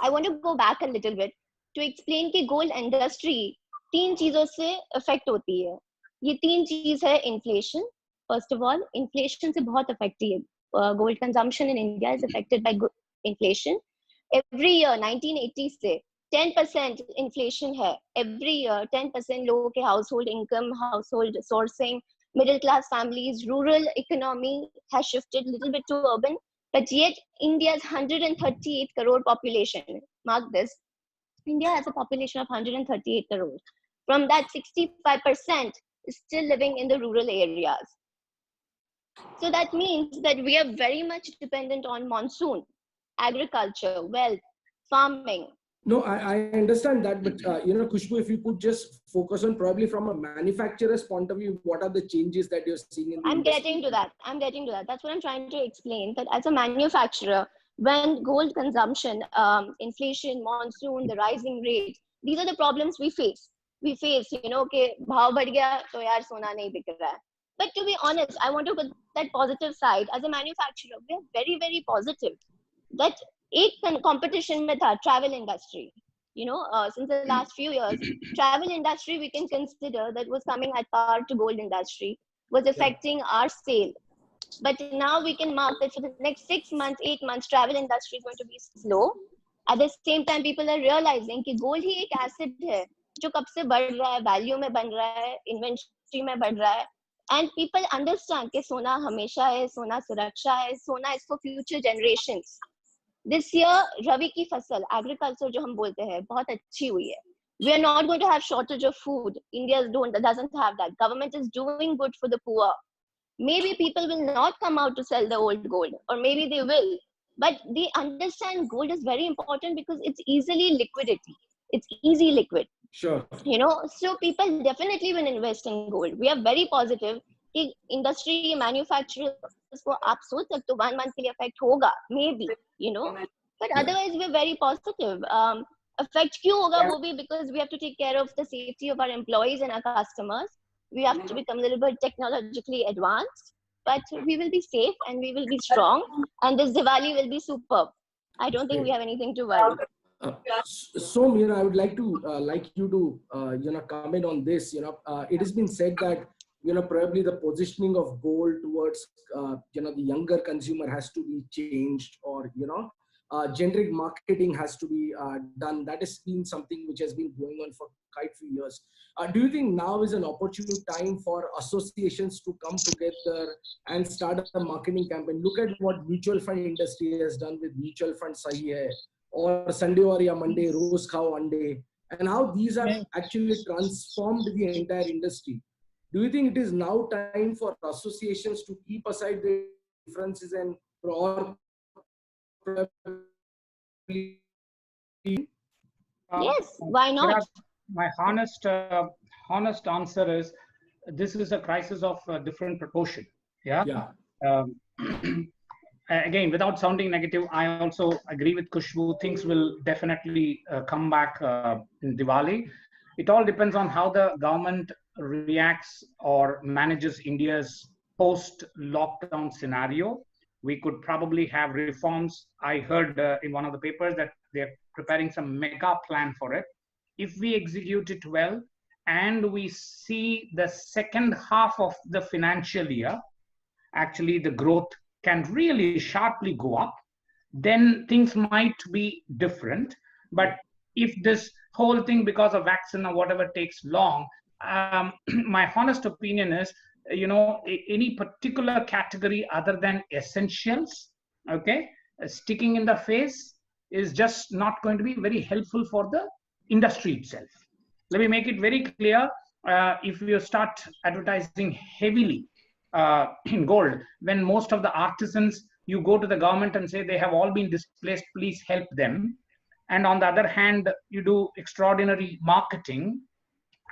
I want to go back a little bit to explain कि gold industry 3 चीजों से affect होती है. ये 3 चीज है inflation. First of all, inflation से बहुत affect है. Gold consumption in India is affected by inflation. Every year 1980 से 10% inflation है. Every year 10% लोगों के household income, household sourcing, middle class families, rural economy has shifted a little bit to urban. But yet India's 138 crore population, mark this, India has a population of 138 crores. From that, 65% is still living in the rural areas. So that means that we are very much dependent on monsoon, agriculture, wealth, farming. No, I understand that, but Khushbu, if you could just focus on probably from a manufacturer's point of view, what are the changes that you're seeing in the industry? Getting to that. That's what I'm trying to explain. That as a manufacturer, when gold consumption, inflation, monsoon, the rising rate, these are the problems we face. We face, कि भाव बढ़ गया तो यार सोना नहीं बिक रहा है. But to be honest, I want to put that positive side. As a manufacturer, we are very, very positive. That एक competition में था travel industry. Since the last few years, travel industry we can consider that was coming at par to gold industry, was affecting our sale. But now we can mark that for the next 6 months, 8 months, travel industry is going to be slow. At the same time, people are realizing कि gold ही एक asset है जो कब से बढ़ रहा है, value में बढ़ रहा है, inventory में बढ़ रहा है. And people understand कि सोना हमेशा है, सोना सुरक्षा है, सोना is for future generations. This year, Ravi की फसल, agriculture जो हम बोलते हैं, बहुत अच्छी हुई है. We are not going to have shortage of food. India doesn't have that. Government is doing good for the poor. Maybe people will not come out to sell the old gold, or maybe they will. But they understand gold is very important because it's easily liquidity. It's easy liquid. Sure. So people definitely will invest in gold. We are very positive. कि industry manufacturers को आप सोच सकते हो 1 month के लिए affect होगा, maybe, but otherwise we're very positive. Affect क्यों होगा वो भी because we have to take care of the safety of our employees and our customers. We have to become a little bit technologically advanced, but we will be safe and we will be strong, and this Diwali will be superb. I don't think we have anything to worry. So, I would like you to comment on this. It has been said that probably the positioning of gold towards the younger consumer has to be changed, or generic marketing has to be done. That has been something which has been going on for quite a few years. Do you think now is an opportune time for associations to come together and start a marketing campaign? Look at what mutual fund industry has done with Mutual Fund Sahi Hai, or Sunday or Monday, Rose Khao Ande, and how these have actually transformed the entire industry. Do you think it is now time for associations to keep aside the differences and yes, why not? My honest answer is, this is a crisis of different proportion. Again, without sounding negative, I also agree with Khushbu. Things will definitely come back in Diwali. It all depends on how the government reacts or manages India's post-lockdown scenario. We could probably have reforms. I heard in one of the papers that they're preparing some mega plan for it. If we execute it well and we see the second half of the financial year, actually the growth can really sharply go up, then things might be different. But if this whole thing, because of vaccine or whatever, takes long, my honest opinion is, any particular category other than essentials, sticking in the face is just not going to be very helpful for the industry itself. Let me make it very clear. If you start advertising heavily in gold, when most of the artisans, you go to the government and say they have all been displaced, please help them. And on the other hand, you do extraordinary marketing.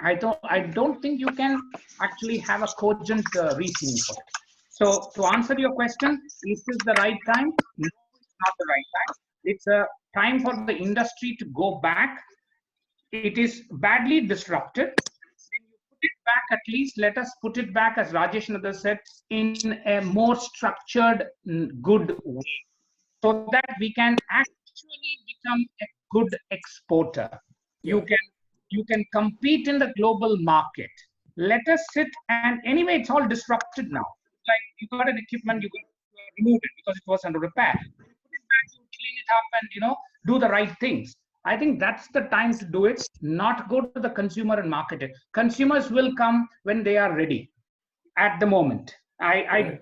I don't think you can actually have a cogent reasoning for it. So to answer your question, is this the right time? No, it's not the right time. It's a time for the industry to go back. It is badly disrupted. it back, at least let us put it back, as Rajesh Nadar said, in a more structured, good way, so that we can actually become a good exporter. You can compete in the global market. Let us sit, and anyway, it's all disrupted now. Like, you got an equipment, you got to remove it because it was under repair. Put it back, you clean it up, and do the right things. I think that's the time to do it, not go to the consumer and market it. Consumers will come when they are ready. At the moment, I've done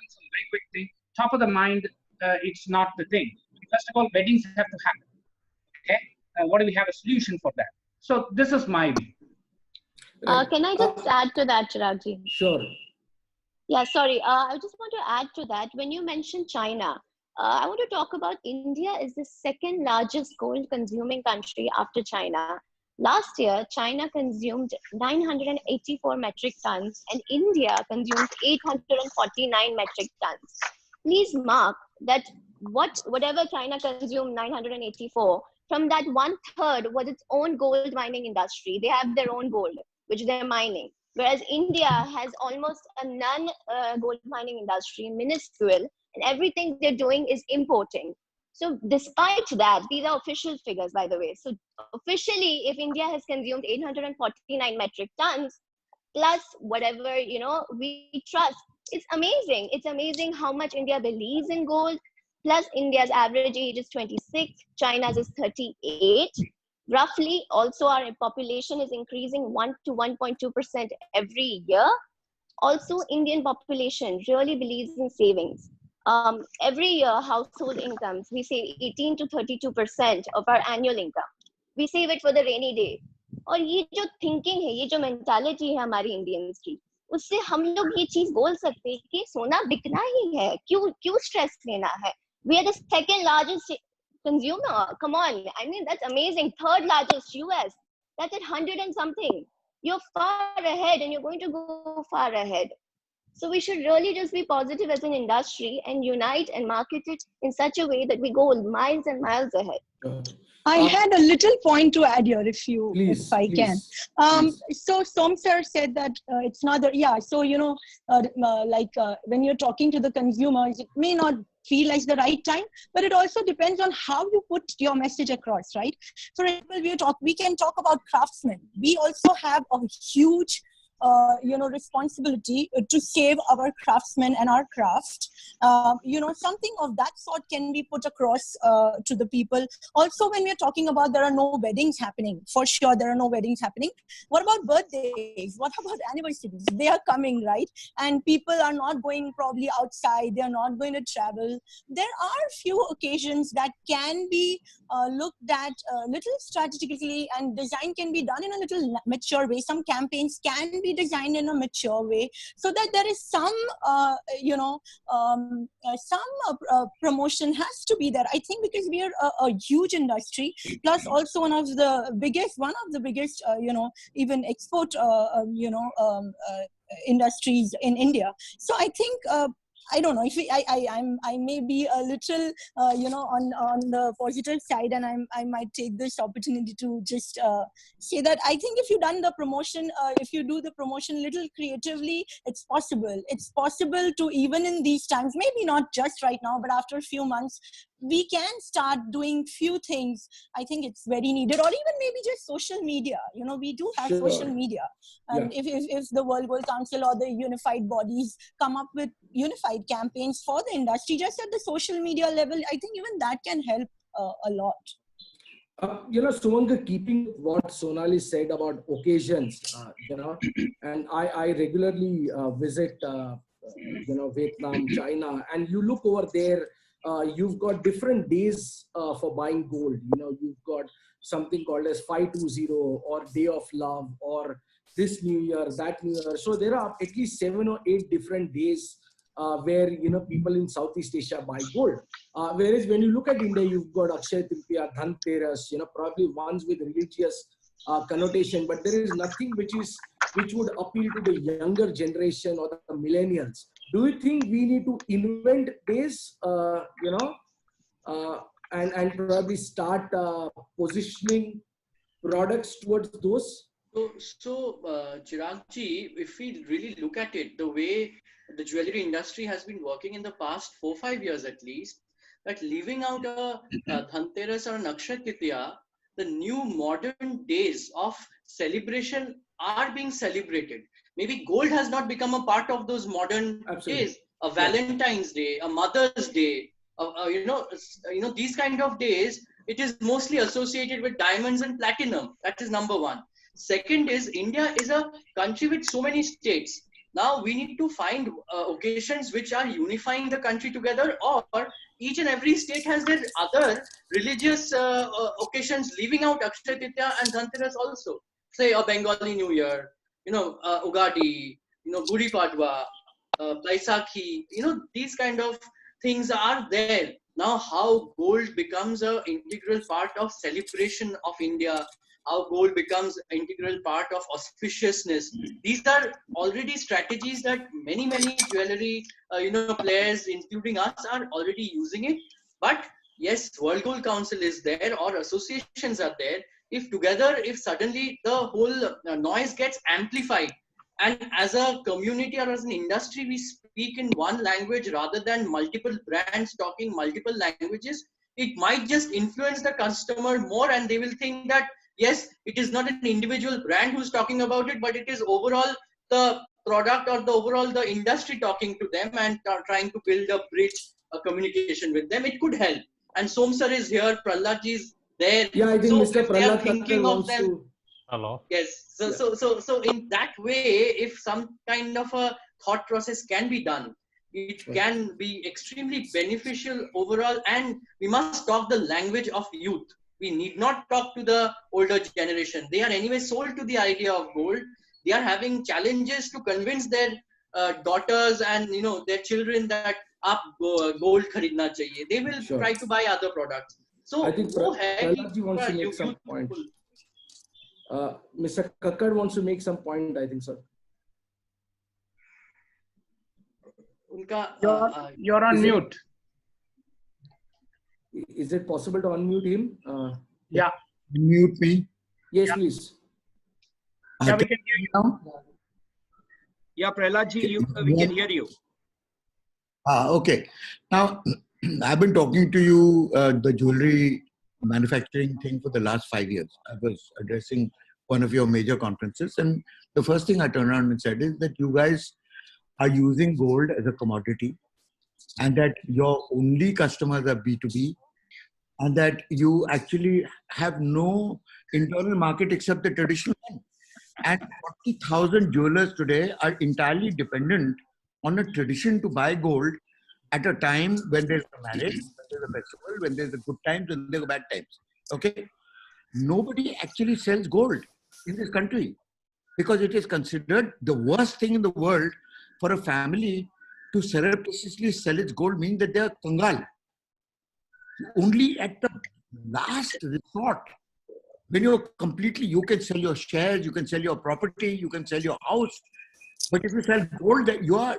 some very quick thing. Top of the mind, it's not the thing. First of all, weddings have to happen. Okay, what do we have a solution for that? So this is my view. Can I just add to that, Chiragji? Sure. Yeah, sorry. I just want to add to that. When you mentioned China, I want to talk about India is the second largest gold consuming country after China. Last year, China consumed 984 metric tons and India consumed 849 metric tons. Please mark that whatever China consumed 984, from that 1/3 was its own gold mining industry. They have their own gold, which they're mining. Whereas India has almost a non-gold mining industry, minuscule, and everything they're doing is importing. So despite that, these are official figures, by the way. So officially, if India has consumed 849 metric tons, plus whatever, we trust, it's amazing. It's amazing how much India believes in gold. Plus India's average age is 26, China's is 38. Roughly, also our population is increasing 1 to 1.2% every year. Also, Indian population really believes in savings. Every year, household incomes, we save 18 to 32% of our annual income. We save it for the rainy day. और ये जो thinking है, ये जो mentality है हमारी Indians की, उससे हम लोग ये चीज बोल सकते हैं कि सोना बिकना ही है, क्यों stress लेना है? We are the second largest consumer. Come on, I mean, that's amazing. Third largest, US. That's at 100 and something. You're far ahead and you're going to go far ahead. So we should really just be positive as an industry and unite and market it in such a way that we go miles and miles ahead. I had a little point to add here, if I can. So Som sir said that it's not so when you're talking to the consumers, it may not feel like the right time, but it also depends on how you put your message across, right? For example, we can talk about craftsmen. We also have a huge responsibility to save our craftsmen and our craft. Something of that sort can be put across to the people. Also, when we're talking about there are no weddings happening, for sure there are no weddings happening. What about birthdays? What about anniversaries? They are coming, right? And people are not going probably outside. They are not going to travel. There are few occasions that can be looked at a little strategically, and design can be done in a little mature way. Some campaigns can be designed in a mature way so that there is some promotion has to be there. I think because we are a huge industry, plus also one of the biggest even export industries in India. So I think I don't know if I may be a little on the positive side, and I might take this opportunity to just say that I think if you do the promotion a little creatively, it's possible. It's possible to, even in these times, maybe not just right now, but after a few months, we can start doing few things. I think it's very needed, or even maybe just social media. We do have social media, and if the World Gold Council or the unified bodies come up with unified campaigns for the industry, just at the social media level, I think even that can help a lot. Sumangal, keeping what Sonali said about occasions, and I regularly visit, Vietnam, China, and you look over there. You've got different days for buying gold. You've got something called as 520 or Day of Love or this New Year, that New Year. So there are at least 7 or 8 different days where people in Southeast Asia buy gold. Whereas when you look at India, you've got Akshaya Tritiya, Dhanteras, probably ones with religious connotation, but there is nothing which would appeal to the younger generation or the millennials. Do you think we need to invent days, and probably start positioning products towards those? Chirag ji, if we really look at it, the way the jewelry industry has been working in the past 4-5 years at least, that leaving out a Dhanteras or an Akshaya Tritiya, the new modern days of celebration are being celebrated. Maybe gold has not become a part of those modern Absolutely. days. A Valentine's Day, a Mother's Day, these kind of days. It is mostly associated with diamonds and platinum. That is number one. Second is India is a country with so many states. Now we need to find occasions which are unifying the country together, or each and every state has their other religious occasions, leaving out Akshaya Tritiya and Dhanteras also. Say a Bengali New Year, Ugadi, Gudi Padwa, Baisakhi, these kind of things are there. Now how gold becomes an integral part of celebration of India, how gold becomes an integral part of auspiciousness. These are already strategies that many jewelry players, including us, are already using it. But yes, World Gold Council is there, or associations are there. If suddenly the whole noise gets amplified, and as a community or as an industry we speak in one language rather than multiple brands talking multiple languages, it might just influence the customer more, and they will think that yes, it is not an individual brand who's talking about it, but it is overall the product or the overall the industry talking to them and trying to build a bridge, a communication with them. It could help. And Somsar is here, Prahlad ji is there. Yeah, I think So Mr. if they are Prahlad thinking Thakkar of wants them, to. Hello. yes. Yeah. So in that way, if some kind of a thought process can be done, it can be extremely beneficial overall. And we must talk the language of youth. We need not talk to the older generation. They are anyway sold to the idea of gold. They are having challenges to convince their daughters and their children that आप gold खरीदना चाहिए. They will Sure. try to buy other products. So I think वो है कि Prahlad ji wants to make some point. Mr. Kakkad wants to make some point, I think, sir. उनका You're on mute. Is it possible to unmute him? Yeah. Mute me. Yes, please. Yeah, we can hear you now. Yeah, Prahlad ji, we can hear you. Okay. Now, I've been talking to you the jewelry manufacturing thing for the last 5 years. I was addressing one of your major conferences, and the first thing I turned around and said is that you guys are using gold as a commodity, and that your only customers are B2B, and that you actually have no internal market except the traditional one. And 40,000 jewelers today are entirely dependent on a tradition to buy gold at a time when there's a marriage, when there's a festival, when there's a good times, when there's bad times. Okay? Nobody actually sells gold in this country because it is considered the worst thing in the world for a family to surreptitiously sell its gold, means that they are kangal. Only at the last resort, when you're completely, you can sell your shares, you can sell your property, you can sell your house. But if you sell gold, that you are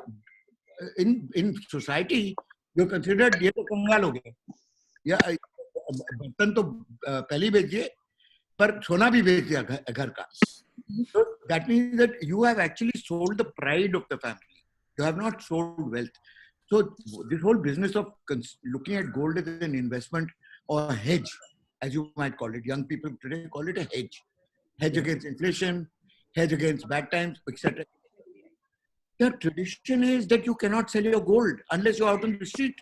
in society, you're considered ये तो कंगाल हो गए. या बर्तन तो पहले ही बेच दिए, पर सोना भी बेच दिया घर का. So that means that you have actually sold the pride of the family. You have not sold wealth. So this whole business of looking at gold as an investment or a hedge, as you might call it, young people today call it a hedge. Hedge against inflation, hedge against bad times, etc. The tradition is that you cannot sell your gold unless you're out on the street.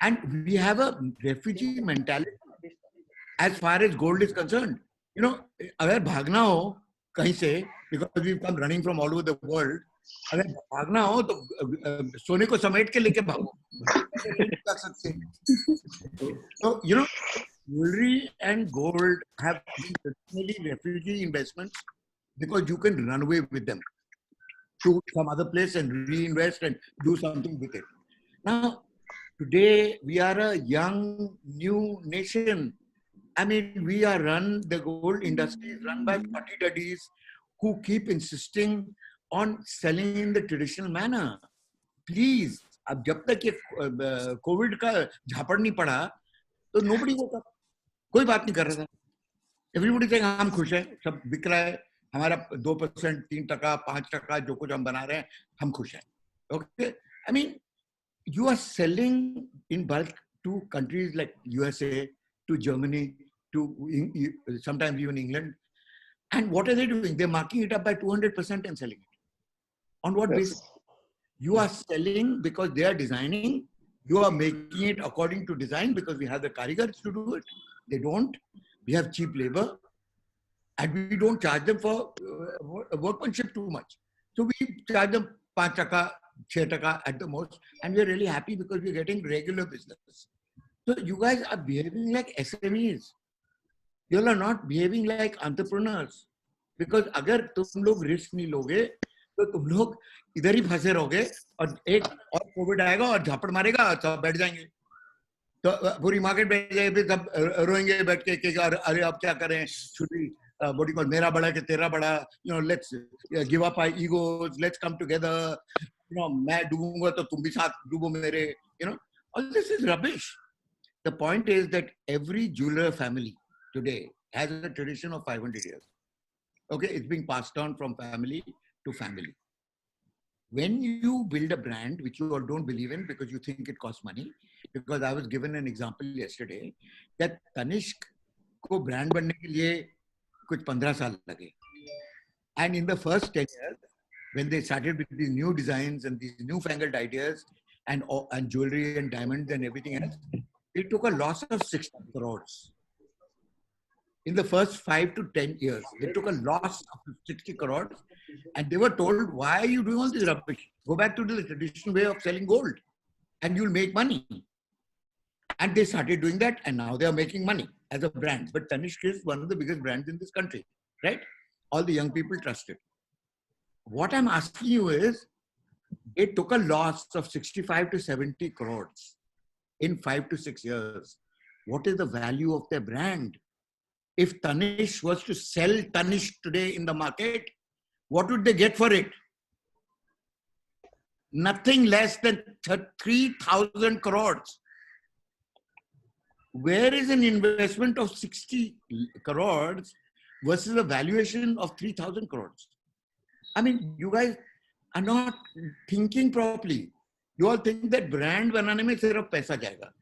And we have a refugee mentality as far as gold is concerned. You know, अगर भागना हो कहीं से, because we've come running from all over the world, अगर भागना हो तो सोने को समेट के लेके भागो. So, you know, jewelry and gold have been traditionally refugee investments because you can run away with them to some other place and reinvest and do something with it. Now, today we are a young, new nation. I mean, we are the gold industry is run by fuddy-duddies who keep insisting on selling in the traditional manner. Please, अब जब तक ये Covid का झापड़ नहीं पड़ा, तो nobody woke up. कोई बात नहीं कर रहा था. Everybody saying हम खुश हैं, सब बिक रहा है, हमारा 2%, 3%, 5%, जो कुछ हम बना रहे हैं, हम खुश हैं. Okay, I mean, you are selling in bulk to countries like USA, to Germany, to sometimes even England. And what are they doing? They're marking it up by 200% and selling it. On what basis? You are selling because they are designing. You are making it according to design because we have the karigars to do it. They don't. We have cheap labor. And we don't charge them for workmanship too much. So we charge them 5%, 6% at the most. And we're really happy because we're getting regular business. So you guys are behaving like SMEs. You are not behaving like entrepreneurs. Because अगर तुम लोग risk नहीं लोगे, तो तुम लोग इधर ही फंसे रहोगे और एक और कोविड आएगा और झापड़ मारेगा और सब बैठ जाएंगे. तो पूरी मार्केट बैठ जाएगी, फिर सब रोएंगे बैठ के कि अरे अब क्या करें, छुट्टी बॉडी कॉल मेरा बड़ा कि तेरा बड़ा, you know, let's give up our egos, let's come together, you know, मैं डूबूंगा तो तुम भी साथ डूबो मेरे, you know, all this is rubbish. The point is that every jeweler family today has a tradition of 500 years. Okay, it's being passed on from family to family. When you build a brand which you all don't believe in because you think it costs money, because I was given an example yesterday that Tanishq को brand बनने के लिए कुछ 15 साल लगे. And in the first 10 years, when they started with these new designs and these newfangled ideas and jewelry and diamonds and everything else, it took a loss of 60 crores. In the first 5 to 10 years, they took a loss of 60 crores and they were told, why are you doing all this rubbish? Go back to the traditional way of selling gold and you'll make money. And they started doing that and now they are making money as a brand. But Tanishq is one of the biggest brands in this country, right? All the young people trust it. What I'm asking you is, it took a loss of 65 to 70 crores in 5 to 6 years. What is the value of their brand? If Tanishq was to sell Tanishq today in the market, what would they get for it? Nothing less than 3,000 crores. Where is an investment of 60 crores versus a valuation of 3,000 crores? I mean, you guys are not thinking properly. You all think that brand बनाने में सिर्फ पैसा जाएगा.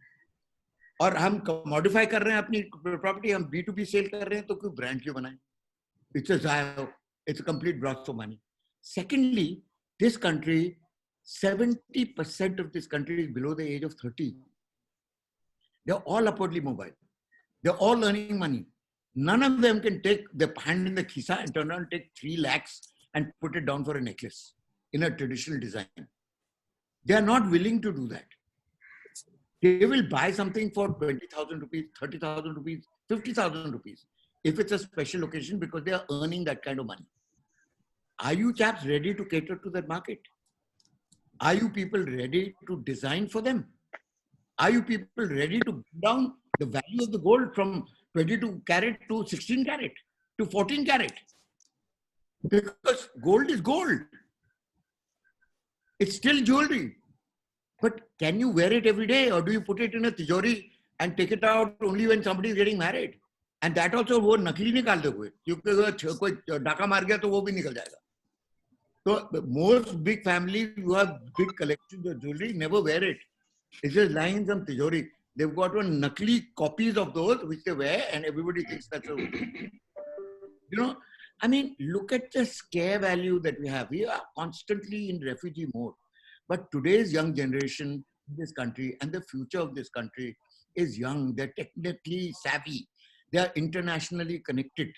और हम modify कर रहे हैं अपनी प्रॉपर्टी, हम B2B सेल कर रहे हैं, तो कोई ब्रांड क्यों बनाए? It's a zio, it's a complete loss for money. Secondly, this country, 70% of this country is below the age of 30. They're all upwardly mobile. They're all earning money. None of them can take their hand in the khisa and turn around and take 3 lakhs and put it down for a necklace in a traditional design. They are not willing to do that. They will buy something for 20,000 rupees, 30,000 rupees, 50,000 rupees, if it's a special occasion because they are earning that kind of money. Are you chaps ready to cater to that market? Are you people ready to design for them? Are you people ready to bring down the value of the gold from 22 carat to 16 carat to 14 carat? Because gold is gold. It's still jewelry. But can you wear it every day, or do you put it in a tijori and take it out only when somebody is getting married? And that also वो नकली निकाल दोगे, क्योंकि अगर कोई डाका मार गया तो वो भी निकल जाएगा. So most big families who have big collections of jewelry never wear it. It's just lying in some tijori. They've got one nakli copies of those which they wear, and everybody thinks that's a, you know. I mean, look at the scare value that we have. We are constantly in refugee mode. But today's young generation in this country and the future of this country is young. They're technically savvy. They are internationally connected.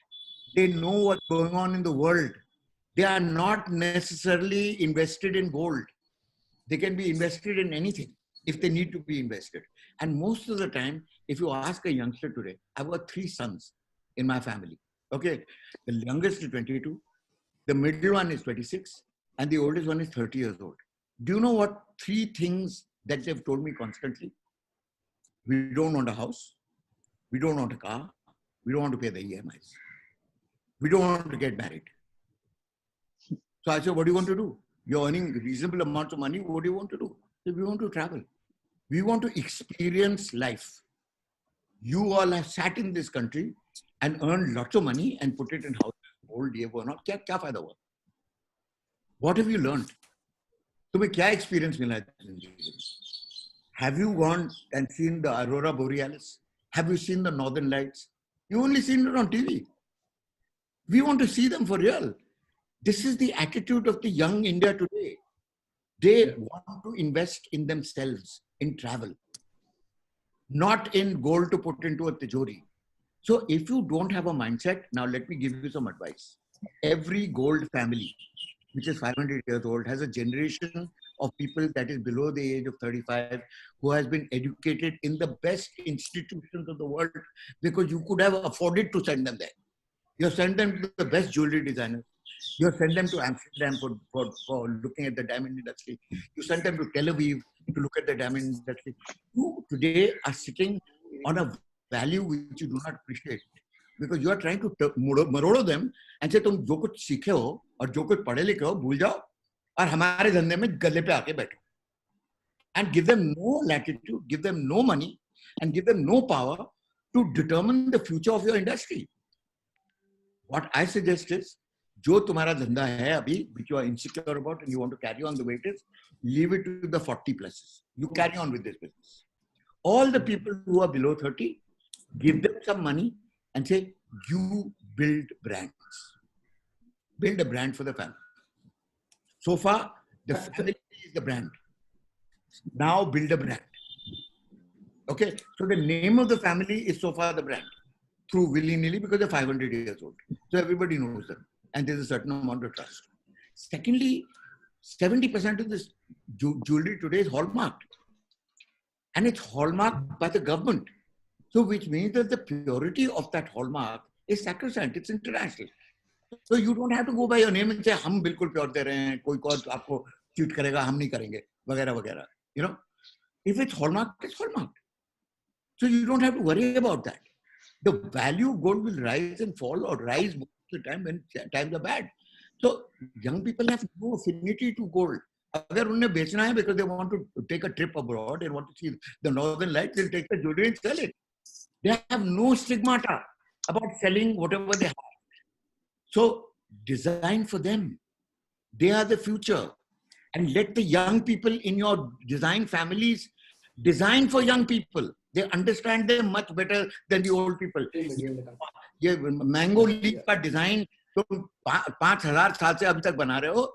They know what's going on in the world. They are not necessarily invested in gold. They can be invested in anything if they need to be invested. And most of the time, if you ask a youngster today, I've got 3 sons in my family. Okay, the youngest is 22, the middle one is 26, and the oldest one is 30 years old. Do you know what 3 things that they've told me constantly? We don't want a house. We don't want a car. We don't want to pay the EMIs. We don't want to get married. So I said, what do you want to do? You're earning reasonable amounts of money. What do you want to do? So we want to travel. We want to experience life. You all have sat in this country and earned lots of money and put it in houses, gold, ये वो ना, क्या फायदा हुआ? What have you learned? तुम्हें क्या experience मिला है जिंदगी में? Have you gone and seen the aurora borealis? Have you seen the northern lights? You only seen it on TV. We want to see them for real. This is the attitude of the young India today. They want to invest in themselves, in travel, not in gold to put into a tijori. So if you don't have a mindset, now let me give you some advice. Every gold family, which is 500 years old, has a generation of people that is below the age of 35 who has been educated in the best institutions of the world, because you could have afforded to send them there. You have sent them to the best jewelry designers. You have sent them to Amsterdam for looking at the diamond industry. You sent them to Tel Aviv to look at the diamond industry. You today are sitting on a value which you do not appreciate, because you are trying to marodo them and say, तुम जो कुछ सीखे हो और जो कुछ पढ़े लिखे हो भूल जाओ और हमारे धंधे में गले पे आके बैठो. And give them no latitude, give them no money, and give them no power to determine the future of your industry. What I suggest is, जो तुम्हारा धंधा है अभी, which you are insecure about and you want to carry on the way it is, leave it to the 40 pluses. You carry on with this business. All the people who are below 30, give them some money and say, you build brands. Build a brand for the family. So far, the family is the brand. Now build a brand. Okay, so the name of the family is so far the brand, through willy-nilly, because they're 500 years old. So everybody knows them. And there's a certain amount of trust. Secondly, 70% of this jewelry today is hallmarked. And it's hallmarked by the government. So which means that the purity of that hallmark is sacrosanct. It's international. So you don't have to go by your name and say, हम बिल्कुल pure दे रहे हैं, कोई और आपको cheat करेगा, हम नहीं करेंगे, वगैरह वगैरह. You know, if it's hallmarked, it's hallmarked. So you don't have to worry about that. The value of gold will rise and fall, or rise most of the time when times are bad. So young people have no affinity to gold. अगर उन्हें बेचना है because they want to take a trip abroad and want to see the northern lights, they'll take the jewelry and sell it. They have no stigmata about selling whatever they have. So design for them. They are the future. And let the young people in your design families design for young people. They understand them much better than the old people. ये mango leaf का design तुम 5,000 साल से अभी तक बना रहे हो,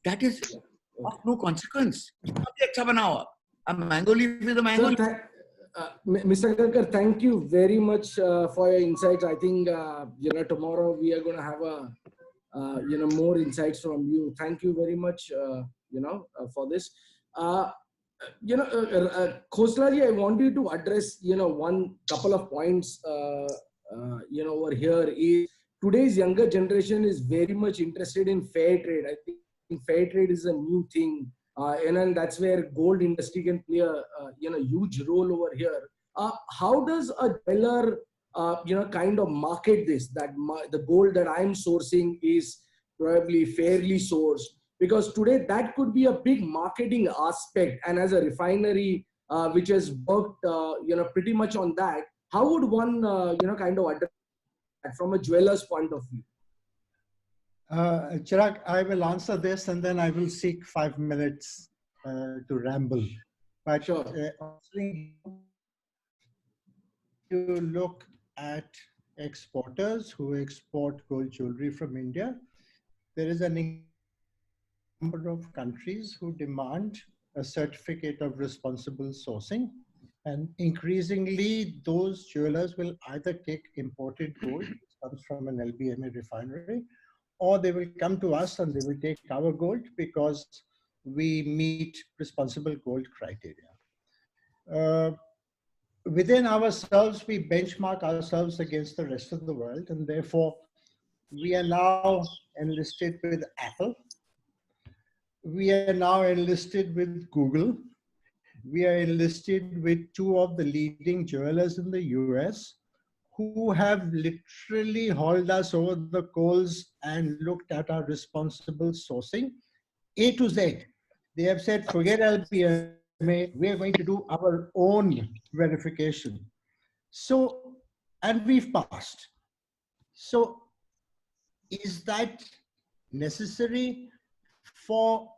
that is of no consequence. कितना भी अच्छा बनाओ, a mango leaf is a mango leaf. Mr. Agarkar, thank you very much for your insights. I think tomorrow we are going to have more insights from you. Thank you very much for this. Khosla ji, I want you to address one couple of points over here. Is today's younger generation is very much interested in fair trade. I think fair trade is a new thing. And that's where gold industry can play a huge role over here. How does a jeweler kind of market this, that the gold that I'm sourcing is probably fairly sourced? Because today that could be a big marketing aspect, and as a refinery which has worked pretty much on that, how would one kind of address that from a jeweler's point of view? Chirag, I will answer this and then I will seek 5 minutes to ramble. But sure. You look at exporters who export gold jewelry from India, there is a number of countries who demand a certificate of responsible sourcing. And increasingly, those jewelers will either take imported gold, which comes from an LBMA refinery, or they will come to us and they will take our gold because we meet responsible gold criteria. Within ourselves, we benchmark ourselves against the rest of the world, and therefore we are now enlisted with Apple. We are now enlisted with Google. We are enlisted with 2 of the leading jewelers in the US, who have literally hauled us over the coals and looked at our responsible sourcing, A to Z. They have said, forget LBMA, we are going to do our own verification. So, and we've passed. So is that necessary for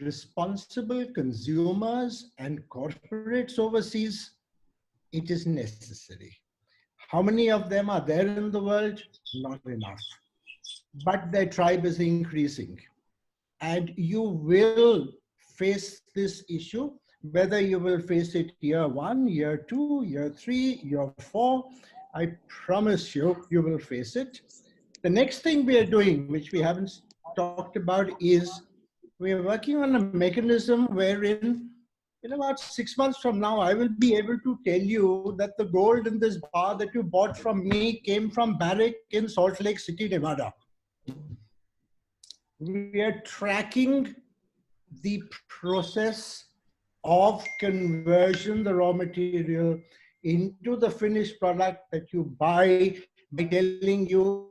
responsible consumers and corporates overseas? It is necessary. How many of them are there in the world? Not enough. But their tribe is increasing. And you will face this issue, whether you will face it year 1, year 2, year 3, year 4. I promise you, you will face it. The next thing we are doing, which we haven't talked about, is we are working on a mechanism wherein in about 6 months from now, I will be able to tell you that the gold in this bar that you bought from me came from Barrick in Salt Lake City, Nevada. We are tracking the process of conversion, the raw material, into the finished product that you buy by telling you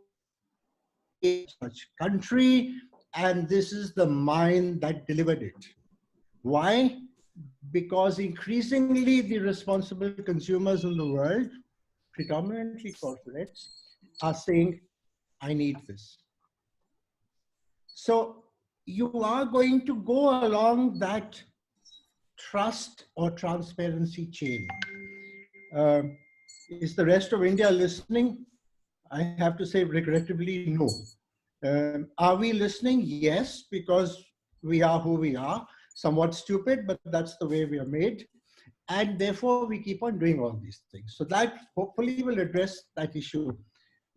such country, and this is the mine that delivered it. Why? Because increasingly the responsible consumers in the world, predominantly corporates, are saying, I need this. So you are going to go along that trust or transparency chain. Is the rest of India listening? I have to say regrettably, no. Are we listening? Yes, because we are who we are. Somewhat stupid, but that's the way we are made. And therefore, we keep on doing all these things. So that hopefully will address that issue.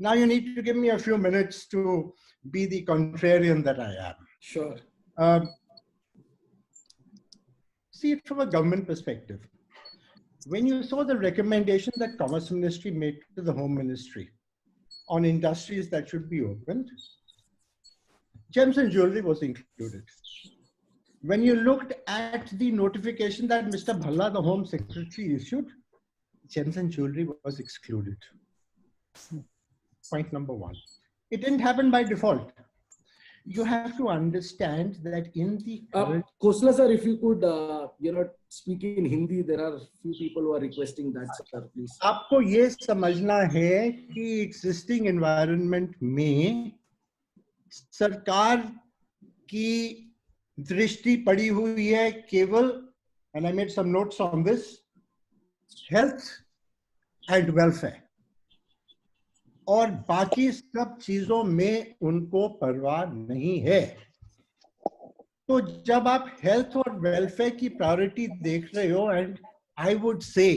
Now you need to give me a few minutes to be the contrarian that I am. Sure. See it from a government perspective. When you saw the recommendation that Commerce Ministry made to the Home Ministry on industries that should be opened, gems and jewelry was included. When you looked at the notification that Mr. Bhalla, the Home Secretary, issued, gems and jewelry was excluded. Point number 1. It didn't happen by default. You have to understand that in the current... Khosla sir, if you could, speak in Hindi, there are few people who are requesting that, sir, please. आपको ये समझना है कि existing environment में सरकार की दृष्टि पड़ी हुई है केवल, and I made some notes on this, health and welfare. और बाकी सब चीजों में उनको परवाह नहीं है. तो जब आप हेल्थ और वेलफेयर की प्रायोरिटी देख रहे हो, and I would say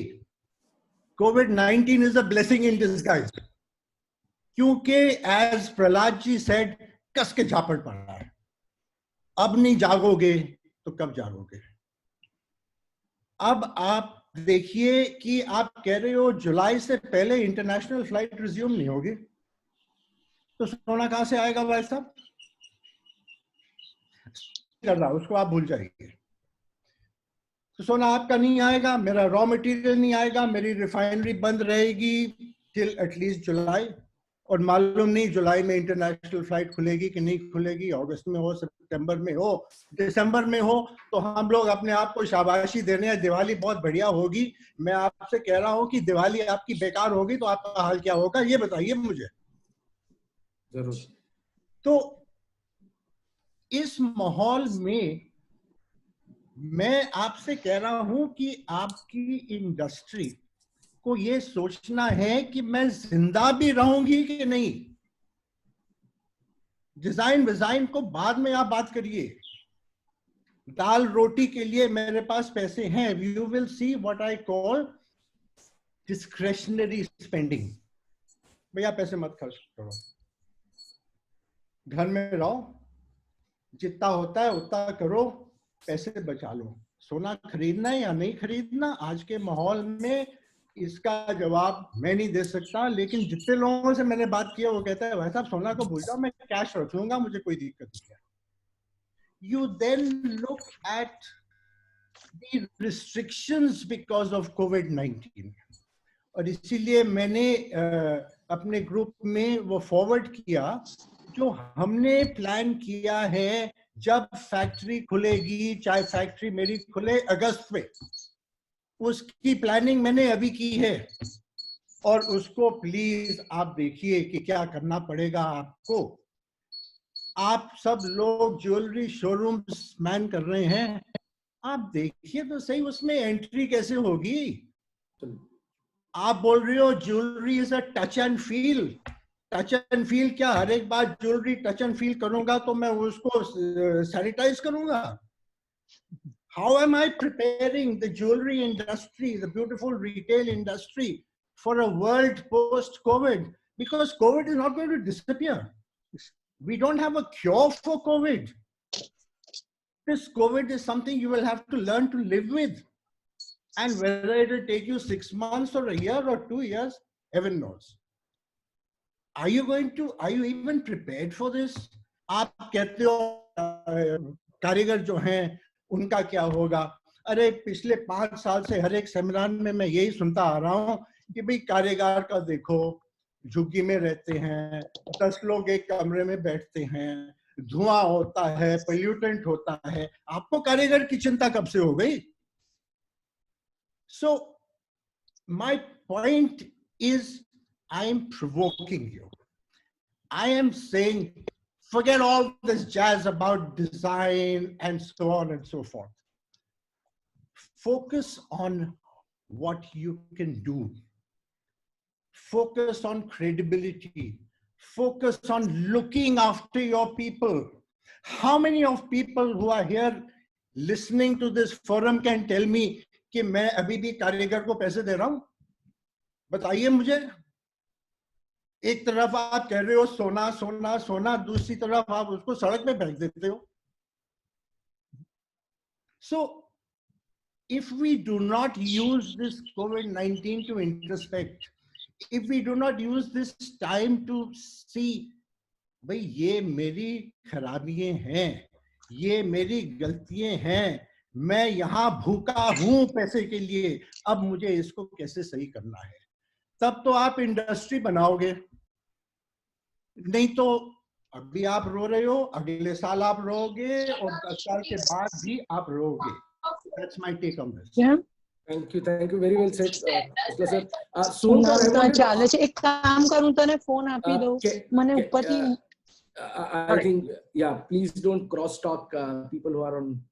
COVID-19 is a blessing in disguise, क्योंकि एज प्रहलाद जी सेड, कस के झापड़ पड़ रहा है. अब नहीं जागोगे तो कब जागोगे? अब आप देखिए कि आप कह रहे हो जुलाई से पहले इंटरनेशनल फ्लाइट रिज्यूम नहीं होगी, तो सोना कहां से आएगा भाई साहब? कर रहा उसको आप भूल जाइए. तो सोना आपका नहीं आएगा, मेरा रॉ मटेरियल नहीं आएगा, मेरी रिफाइनरी बंद रहेगी टिल एटलीस्ट जुलाई, और मालूम नहीं जुलाई में इंटरनेशनल फ्लाइट खुलेगी कि नहीं खुलेगी, अगस्त में हो, सितंबर में हो, दिसंबर में हो. तो हम लोग अपने आप को शाबाशी देने हैं, दिवाली बहुत बढ़िया होगी. मैं आपसे कह रहा हूं कि दिवाली आपकी बेकार होगी तो आपका हाल क्या होगा, ये बताइए मुझे. जरूर. तो इस माहौल में मैं आपसे कह रहा हूं कि आपकी इंडस्ट्री को ये सोचना है कि मैं जिंदा भी रहूंगी कि नहीं. डिजाइन विजाइन को बाद में आप बात करिए. दाल रोटी के लिए मेरे पास पैसे हैं. You will see what I call discretionary spending. भैया पैसे मत खर्च करो, घर में रहो, जितना होता है उतना करो, पैसे बचा लो. सोना खरीदना है या नहीं खरीदना, आज के माहौल में इसका जवाब मैं नहीं दे सकता. लेकिन जितने लोगों से मैंने बात किया वो कहता है भाई साहब सोना को भूल जाओ, मैं कैश रख लूंगा, मुझे कोई दिक्कत नहीं है. You then look at the restrictions because of COVID-19. और इसीलिए मैंने अपने ग्रुप में वो फॉरवर्ड किया जो हमने प्लान किया है. जब फैक्ट्री खुलेगी, चाहे फैक्ट्री मेरी खुले अगस्त में, उसकी प्लानिंग मैंने अभी की है. और उसको प्लीज आप देखिए कि क्या करना पड़ेगा आपको। आप सब लोग ज्वेलरी शोरूम्स मैन कर रहे हैं, आप देखिए तो सही उसमें एंट्री कैसे होगी। आप बोल रहे हो jewellery is a touch and feel. Touch and feel क्या, हर एक बार ज्वेलरी टच एंड फील करूंगा तो मैं उसको सैनिटाइज करूंगा? How am I preparing the jewelry industry, the beautiful retail industry, for a world post-COVID? Because COVID is not going to disappear. We don't have a cure for COVID. This COVID is something you will have to learn to live with. And whether it will take you 6 months or a year or 2 years, heaven knows. Are you even prepared for this? आप कहते हो कारीगर जो हैं उनका क्या होगा? अरे पिछले 5 साल से हर एक सेमिनार में मैं यही सुनता आ रहा हूँ कि भाई कारीगर का देखो, झुग्गी में रहते हैं, 10 लोग एक कमरे में बैठते हैं, धुआं होता है, पोल्यूटेंट होता है। आपको कारीगर की चिंता कब से हो गई? So my point is, I am provoking you. I am saying, forget all this jazz about design and so on and so forth. Focus on what you can do. Focus on credibility. Focus on looking after your people. How many of people who are here listening to this forum can tell me कि मैं अभी भी कारीगर को पैसे दे रहा हूं? बताइए मुझे। एक तरफ आप कह रहे हो सोना सोना सोना, दूसरी तरफ आप उसको सड़क पे फेंक देते हो। So if we do not use this COVID-19 to introspect, if we do not use this time to see, भाई ये मेरी खराबियां हैं, ये मेरी गलतियां हैं, मैं यहाँ भूखा हूं पैसे के लिए, अब मुझे इसको कैसे सही करना है, तब तो आप इंडस्ट्री बनाओगे। नहीं तो अभी आप रो रहे हो, अगले साल आप रोगे और 10 साल के बाद भी आप रोगे। That's my take on this. Yeah. Thank you very well said, sir. ચાલે છે, એક કામ કરું તને ફોન આપી દઉં, મને ઉપરથી I think, yeah, please don't cross talk people who are on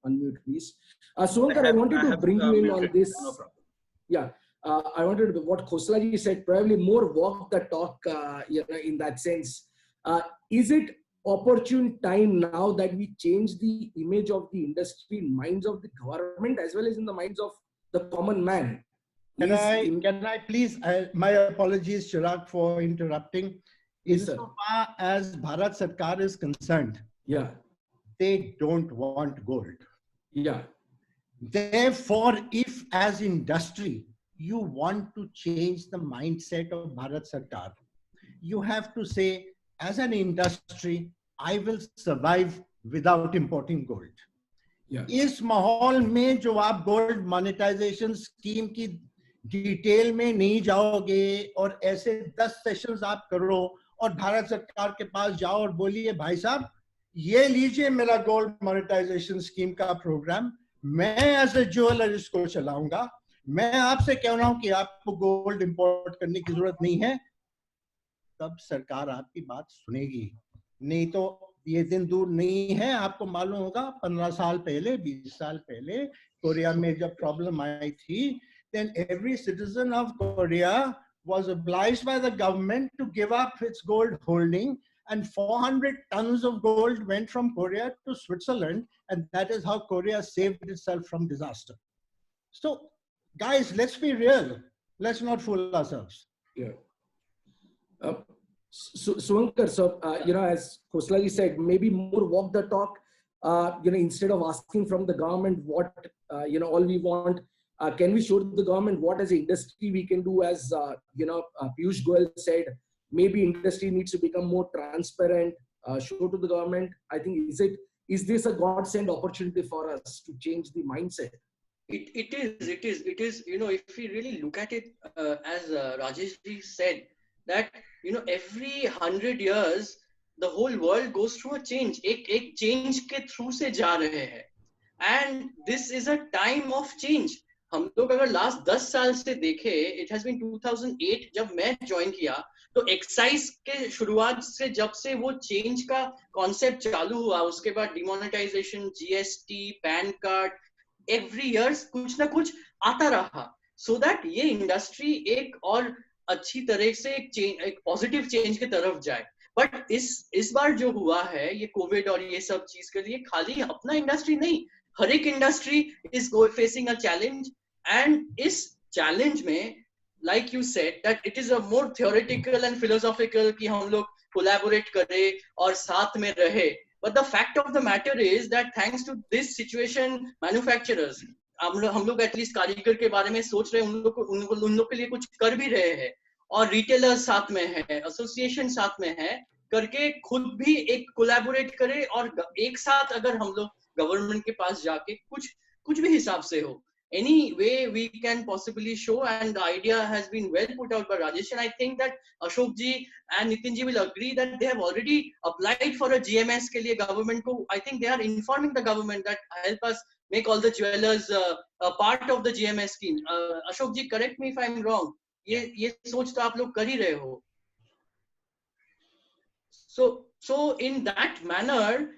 unmute, please. Suvankar, I wanted to bring you in on this. Yeah, I wanted to, what Khoslaji said, probably more walk the talk, in that sense. Is it opportune time now that we change the image of the industry in minds of the government as well as in the minds of the common man? Can I please, my apologies, Chirag, for interrupting. Yes, sir. Insofar as Bharat Sarkar is concerned, yeah, they don't want gold. Yeah. Therefore, if as industry, you want to change the mindset of Bharat Sarkar, you have to say, as an industry, I will survive without importing gold. Yeah. इस माहौल में जो आप gold monetization scheme की detail में नहीं जाओगे और ऐसे 10 सेशंस आप करो और भारत सरकार के पास जाओ और बोलिए भाई साहब ये लीजिए मेरा गोल्ड मोनेटाइजेशन स्कीम का प्रोग्राम, मैं एज ए ज्वेलर इसको चलाऊंगा, मैं आपसे कह रहा हूं कि आपको गोल्ड इंपोर्ट करने की जरूरत नहीं है, तब सरकार आपकी बात सुनेगी। नहीं तो ये दिन दूर नहीं है, आपको मालूम होगा 15 साल पहले, 20 साल पहले कोरिया में जब प्रॉब्लम आई थी, then every citizen of Korea was obliged by the government to give up its gold holding, and 400 tons of gold went from Korea to Switzerland, and that is how Korea saved itself from disaster. So guys, let's be real, let's not fool ourselves. Yeah. Suvankar, so as Khoslaji said, maybe more walk the talk, instead of asking from the government what all we want, can we show the government what as an industry we can do? As Piyush Goyal said, maybe industry needs to become more transparent, show to the government. I think, is this a godsend opportunity for us to change the mindset? It is, if we really look at it, as Rajesh ji said, that, every 100 years, the whole world goes through a change. एक change के through से जा रहे हैं. And this is a time of change. हम लोग अगर अगर लास्ट 10 साल से देखे, इट हैज बीन 2008 जब मैं ज्वाइन किया, तो एक्साइज के शुरुआत से जब से वो चेंज का कॉन्सेप्ट चालू हुआ, उसके बाद demonetisation, GST, pan card, every year कुछ ना कुछ आता रहा, सो दैट ये इंडस्ट्री एक और अच्छी तरह से एक पॉजिटिव चेंज की तरफ जाए। बट इस बार जो हुआ है ये कोविड और ये सब चीज के लिए, खाली अपना इंडस्ट्री नहीं, हर एक industry is facing a challenge. And इस चैलेंज में, like you said, that it is a more theoretical and philosophical कि हम लोग collaborate करें और साथ में रहे, but the fact of the matter is that thanks to this situation, manufacturers, हम लोग एटलीस्ट कारीगर के बारे में सोच रहे हैं, उन लोग के लिए कुछ कर भी रहे हैं, और रिटेलर्स साथ में है, एसोसिएशन साथ में है, करके खुद भी एक कोलैबोरेट करे, और एक साथ अगर हम लोग गवर्नमेंट के पास जाके कुछ भी हिसाब से हो, any way we can possibly show, and the idea has been well put out by Rajesh, and I think that Ashok ji and Nitin ji will agree that they have already applied for a GMS ke liye government ko. I think they are informing the government that help us make all the jewelers a part of the GMS scheme. Ashok ji, correct me if I'm wrong, ye soch to aap log kar hi rahe ho. So in that manner,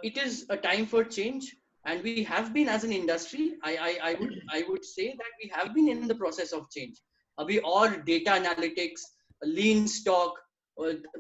it is a time for change. And we have been, as an industry, I would say that we have been in the process of change. अभी और data analytics, lean stock,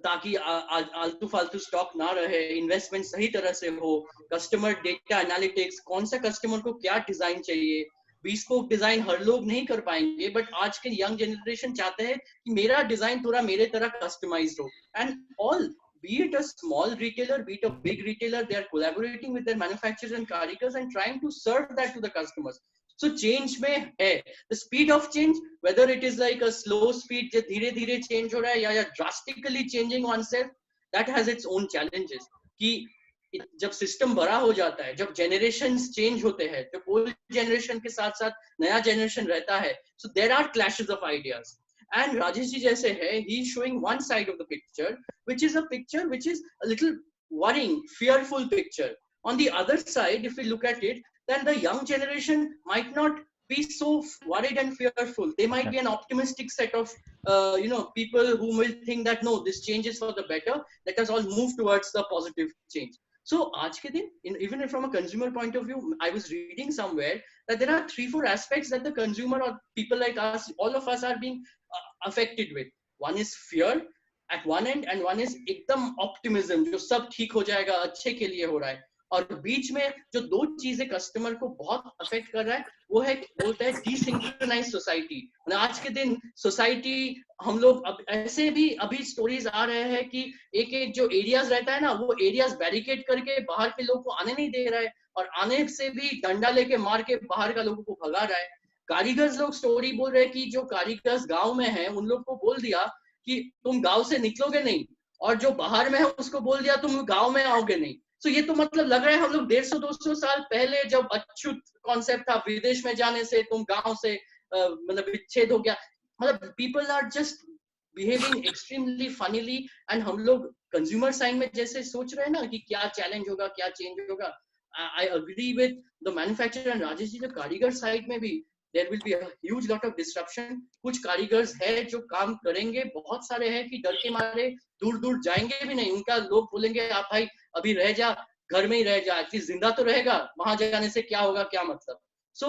ताकि आलतू फालतू stock ना रहे, investment सही तरह से हो, कस्टमर डेटा एनालिटिक्स, कौन सा कस्टमर को क्या डिजाइन चाहिए, bespoke डिजाइन हर लोग नहीं कर पाएंगे, बट आज के यंग जनरेशन चाहते हैं कि मेरा डिजाइन थोड़ा मेरे तरह कस्टमाइज्ड हो, and all, be it a small retailer, be it a big retailer, they are collaborating with their manufacturers and karigars and trying to serve that to the customers. So change mein hai, the speed of change, whether it is like a slow speed jo dheere dheere change ho raha hai, ya drastically changing oneself, that has its own challenges. कि जब system बड़ा हो जाता है, जब generations change होते हैं, जब old generation के साथ साथ नया generation रहता है, so there are clashes of ideas. And Rajesh ji jaise hai, he is showing one side of the picture, which is a picture which is a little worrying, fearful picture. On the other side, if we look at it, then the young generation might not be so worried and fearful. They might be an optimistic set of people who will think that no, this change is for the better, let us all move towards the positive change. So aaj ke din, even from a consumer point of view, I was reading somewhere that there are 3-4 aspects that the consumer or people like us, all of us, are being affected with. One is fear at one end, and one is एकदम optimism, जो सब ठीक हो जाएगा, अच्छे के लिए हो रहा है, और बीच में जो दो चीजें कस्टमर को बहुत अफेक्ट कर रहा है, वो है, बोलता है डिसिंक्रोनाइज सोसाइटी। आज के दिन सोसाइटी, हम लोग अब ऐसे भी अभी स्टोरीज आ रहे हैं कि एक जो एरियाज रहता है ना, वो एरियाज बैरिकेड करके बाहर के लोग को आने नहीं दे रहा है, और आने से भी डंडा लेके मार के बाहर का लोगों को भगा रहा है। कारीगर्स लोग स्टोरी बोल रहे हैं कि जो कारीगर्स गांव में हैं, उन लोग को बोल दिया कि तुम गांव से निकलोगे नहीं, और जो बाहर में है उसको बोल दिया तुम गांव में आओगे नहीं। तो ये तो मतलब लग रहा है हम लोग 150-200 साल पहले जब अछूत कॉन्सेप्ट था, विदेश में जाने से तुम गांव से मतलब विच्छेद हो गया, मतलब people are just behaving extremely funnily, and हम लोग कंज्यूमर साइड में जैसे सोच रहे हैं ना कि क्या चैलेंज होगा, क्या चेंज होगा। I agree with the manufacturer and Rajesh ji, जो कारीगर साइड में भी there will be a huge lot of disruption. कुछ कारीगर्स है जो काम करेंगे, बहुत सारे हैं कि डर के मारे दूर दूर जाएंगे भी नहीं, उनका लोग बोलेंगे आप भाई अभी रह जा, घर में ही रह जा, एटलीस्ट जिंदा तो रहेगा, वहां जाने से क्या होगा, क्या मतलब। So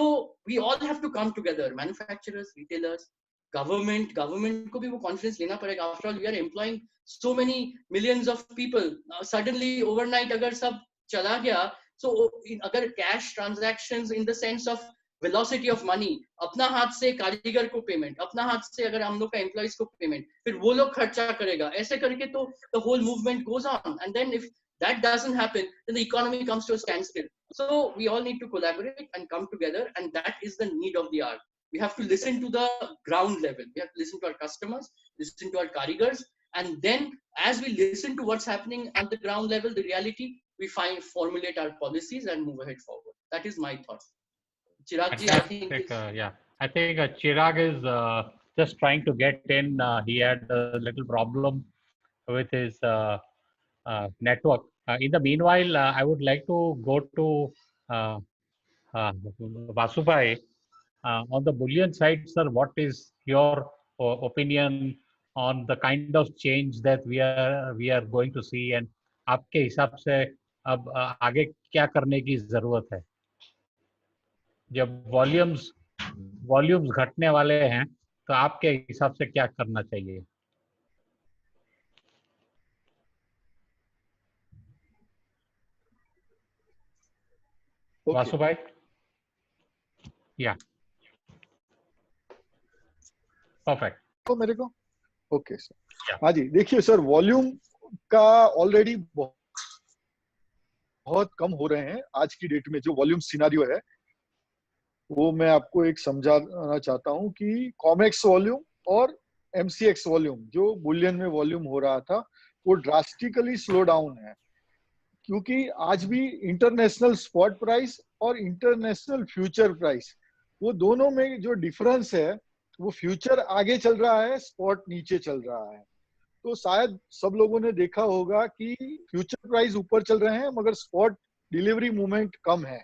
we all have to come together, manufacturers, retailers, government को भी वो कॉन्फिडेंस लेना पड़ेगा। After all we are employing so many millions of people, suddenly overnight अगर सब चला गया, so अगर cash transactions in the sense of velocity of money, अपना हाथ से कारीगर को पेमेंट, अपना हाथ से अगर हम लोग का एम्प्लॉइज को पेमेंट, फिर वो लोग खर्चा करेगा, ऐसे करके तो the whole movement goes on, and then if that doesn't happen, then the economy comes to a standstill. So we all need to collaborate and come together, and that is the need of the hour. We have to listen to the ground level, we have to listen to our customers, listen to our karigars, and then as we listen to what's happening at the ground level, the reality, we formulate our policies and move ahead forward. That is my thought. Chirag ji, I think Chirag is just trying to get in. He had a little problem with his network. In the meanwhile, I would like to go to Vasubhai. On the bullion side, sir, what is your opinion on the kind of change that we are going to see, and आपके हिसाब से अब आगे क्या करने की जरूरत है? जब वॉल्यूम्स घटने वाले हैं तो आपके हिसाब से क्या करना चाहिए? वासु भाई? या परफेक्ट। तो मेरे को ओके सर, हाँ जी, देखिए सर, वॉल्यूम का ऑलरेडी बहुत कम हो रहे हैं आज की डेट में। जो वॉल्यूम सिनारियो है वो मैं आपको एक समझाना चाहता हूं कि कॉमेक्स वॉल्यूम और एमसीएक्स वॉल्यूम, जो बुलियन में वॉल्यूम हो रहा था, वो ड्रास्टिकली स्लो डाउन है। क्योंकि आज भी इंटरनेशनल स्पॉट प्राइस और इंटरनेशनल फ्यूचर प्राइस, वो दोनों में जो डिफरेंस है, वो फ्यूचर आगे चल रहा है, स्पॉट नीचे चल रहा है। तो शायद सब लोगों ने देखा होगा कि फ्यूचर प्राइस ऊपर चल रहे हैं मगर स्पॉट डिलीवरी मूवमेंट कम है,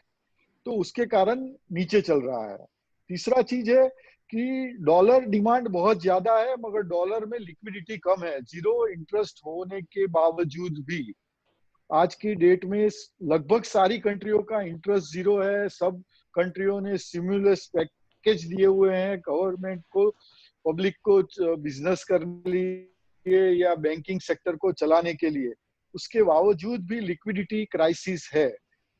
तो उसके कारण नीचे चल रहा है। तीसरा चीज है कि डॉलर डिमांड बहुत ज्यादा है मगर डॉलर में लिक्विडिटी कम है। जीरो इंटरेस्ट होने के बावजूद भी आज की डेट में लगभग सारी कंट्रियों का इंटरेस्ट जीरो है। सब कंट्रियों ने स्टिमुलस पैकेज दिए हुए हैं गवर्नमेंट को, पब्लिक को बिजनेस करने के लिए या बैंकिंग सेक्टर को चलाने के लिए। उसके बावजूद भी लिक्विडिटी क्राइसिस है।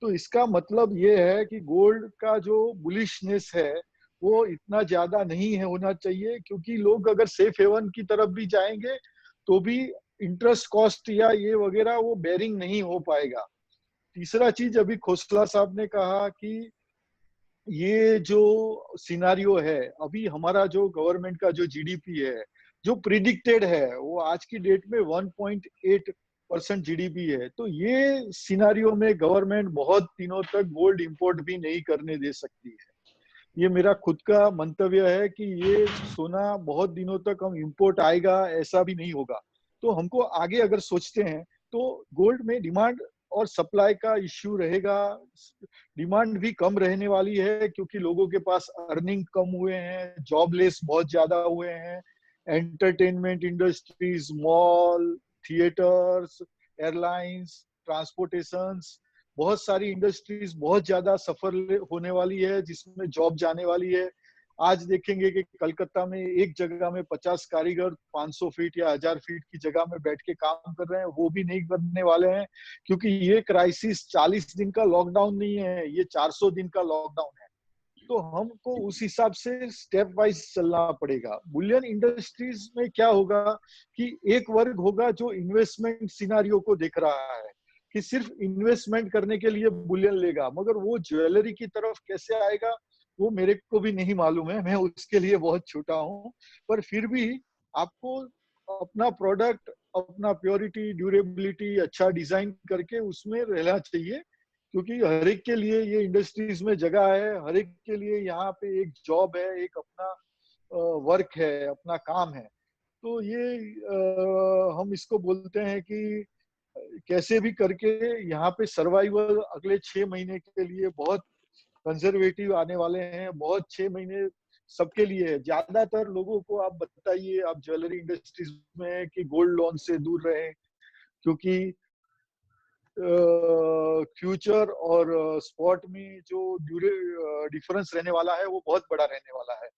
तो इसका मतलब ये है कि गोल्ड का जो बुलिशनेस है वो इतना ज्यादा नहीं है होना चाहिए, क्योंकि लोग अगर सेफ हेवन की तरफ भी जाएंगे तो भी इंटरेस्ट कॉस्ट या ये वगैरह वो बेरिंग नहीं हो पाएगा। तीसरा चीज, अभी खोसला साहब ने कहा कि ये जो सिनारियो है, अभी हमारा जो गवर्नमेंट का जो जीडीपी है, जो प्रिडिक्टेड है, वो आज की डेट में 1.8% जीडीपी है। तो ये सिनारियो में गवर्नमेंट बहुत दिनों तक गोल्ड इंपोर्ट भी नहीं करने दे सकती है। ये मेरा खुद का मंतव्य है कि ये सोना बहुत दिनों तक हम इंपोर्ट आएगा ऐसा भी नहीं होगा। तो हमको आगे अगर सोचते हैं तो गोल्ड में डिमांड और सप्लाई का इश्यू रहेगा। डिमांड भी कम रहने वाली है क्योंकि लोगों के पास अर्निंग कम हुए हैं, जॉबलेस बहुत ज्यादा हुए हैं। Entertainment industries, mall, theatres, airlines, transportations, बहुत सारी इंडस्ट्रीज बहुत ज्यादा सफर होने वाली है जिसमें जॉब जाने वाली है। आज देखेंगे कि कलकत्ता में एक जगह में 50 कारीगर 500 फीट या 1000 फीट की जगह में बैठ के काम कर रहे हैं, वो भी नहीं करने वाले हैं, क्योंकि ये क्राइसिस 40 दिन का लॉकडाउन नहीं है, ये 400 दिन का लॉकडाउन है। तो हमको उस हिसाब से स्टेप वाइज चलना पड़ेगा। बुलियन इंडस्ट्रीज में क्या होगा कि एक वर्ग होगा जो इन्वेस्टमेंट सिनारियो को देख रहा है कि सिर्फ इन्वेस्टमेंट करने के लिए बुलियन लेगा, मगर वो ज्वेलरी की तरफ कैसे आएगा वो मेरे को भी नहीं मालूम है, मैं उसके लिए बहुत छोटा हूँ। पर फिर भी आपको अपना प्रोडक्ट, अपना प्योरिटी, ड्यूरेबिलिटी अच्छा डिजाइन करके उसमें रहना चाहिए, क्योंकि हर एक के लिए ये इंडस्ट्रीज में जगह है, हर एक के लिए यहाँ पे एक जॉब है, एक अपना वर्क है, अपना काम है। तो ये हम इसको बोलते हैं कि कैसे भी करके यहाँ पे सर्वाइवल अगले 6 महीने के लिए बहुत कंजर्वेटिव आने वाले हैं। बहुत 6 महीने सबके लिए है। ज्यादातर लोगों को आप बताइए, आप ज्वेलरी इंडस्ट्रीज में, कि गोल्ड लोन से दूर रहें, क्योंकि फ्यूचर और स्पॉट में जो डिफरेंस रहने वाला है वो बहुत बड़ा रहने वाला है।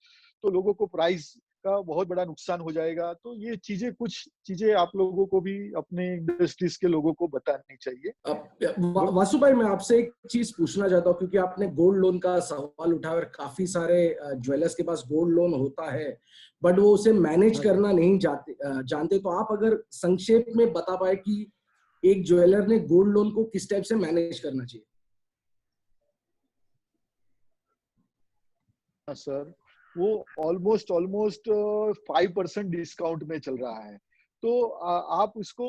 तो लोगों को प्राइस का बहुत बड़ा नुकसान हो जाएगा। तो ये चीजें, कुछ चीजें आप लोगों को भी अपने इंडस्ट्रीज के लोगों को बतानी चाहिए। वासु भाई, मैं आपसे एक चीज पूछना चाहता हूँ, क्योंकि आपने गोल्ड लोन का सवाल उठाया और काफी सारे ज्वेलर्स के पास गोल्ड लोन होता है बट वो उसे मैनेज करना नहीं जानते। तो आप अगर संक्षेप में बता पाए कि एक ज्वेलर ने गोल्ड लोन को किस टाइप से मैनेज करना चाहिए। सर, वो ऑलमोस्ट 5% डिस्काउंट में चल रहा है। तो आप इसको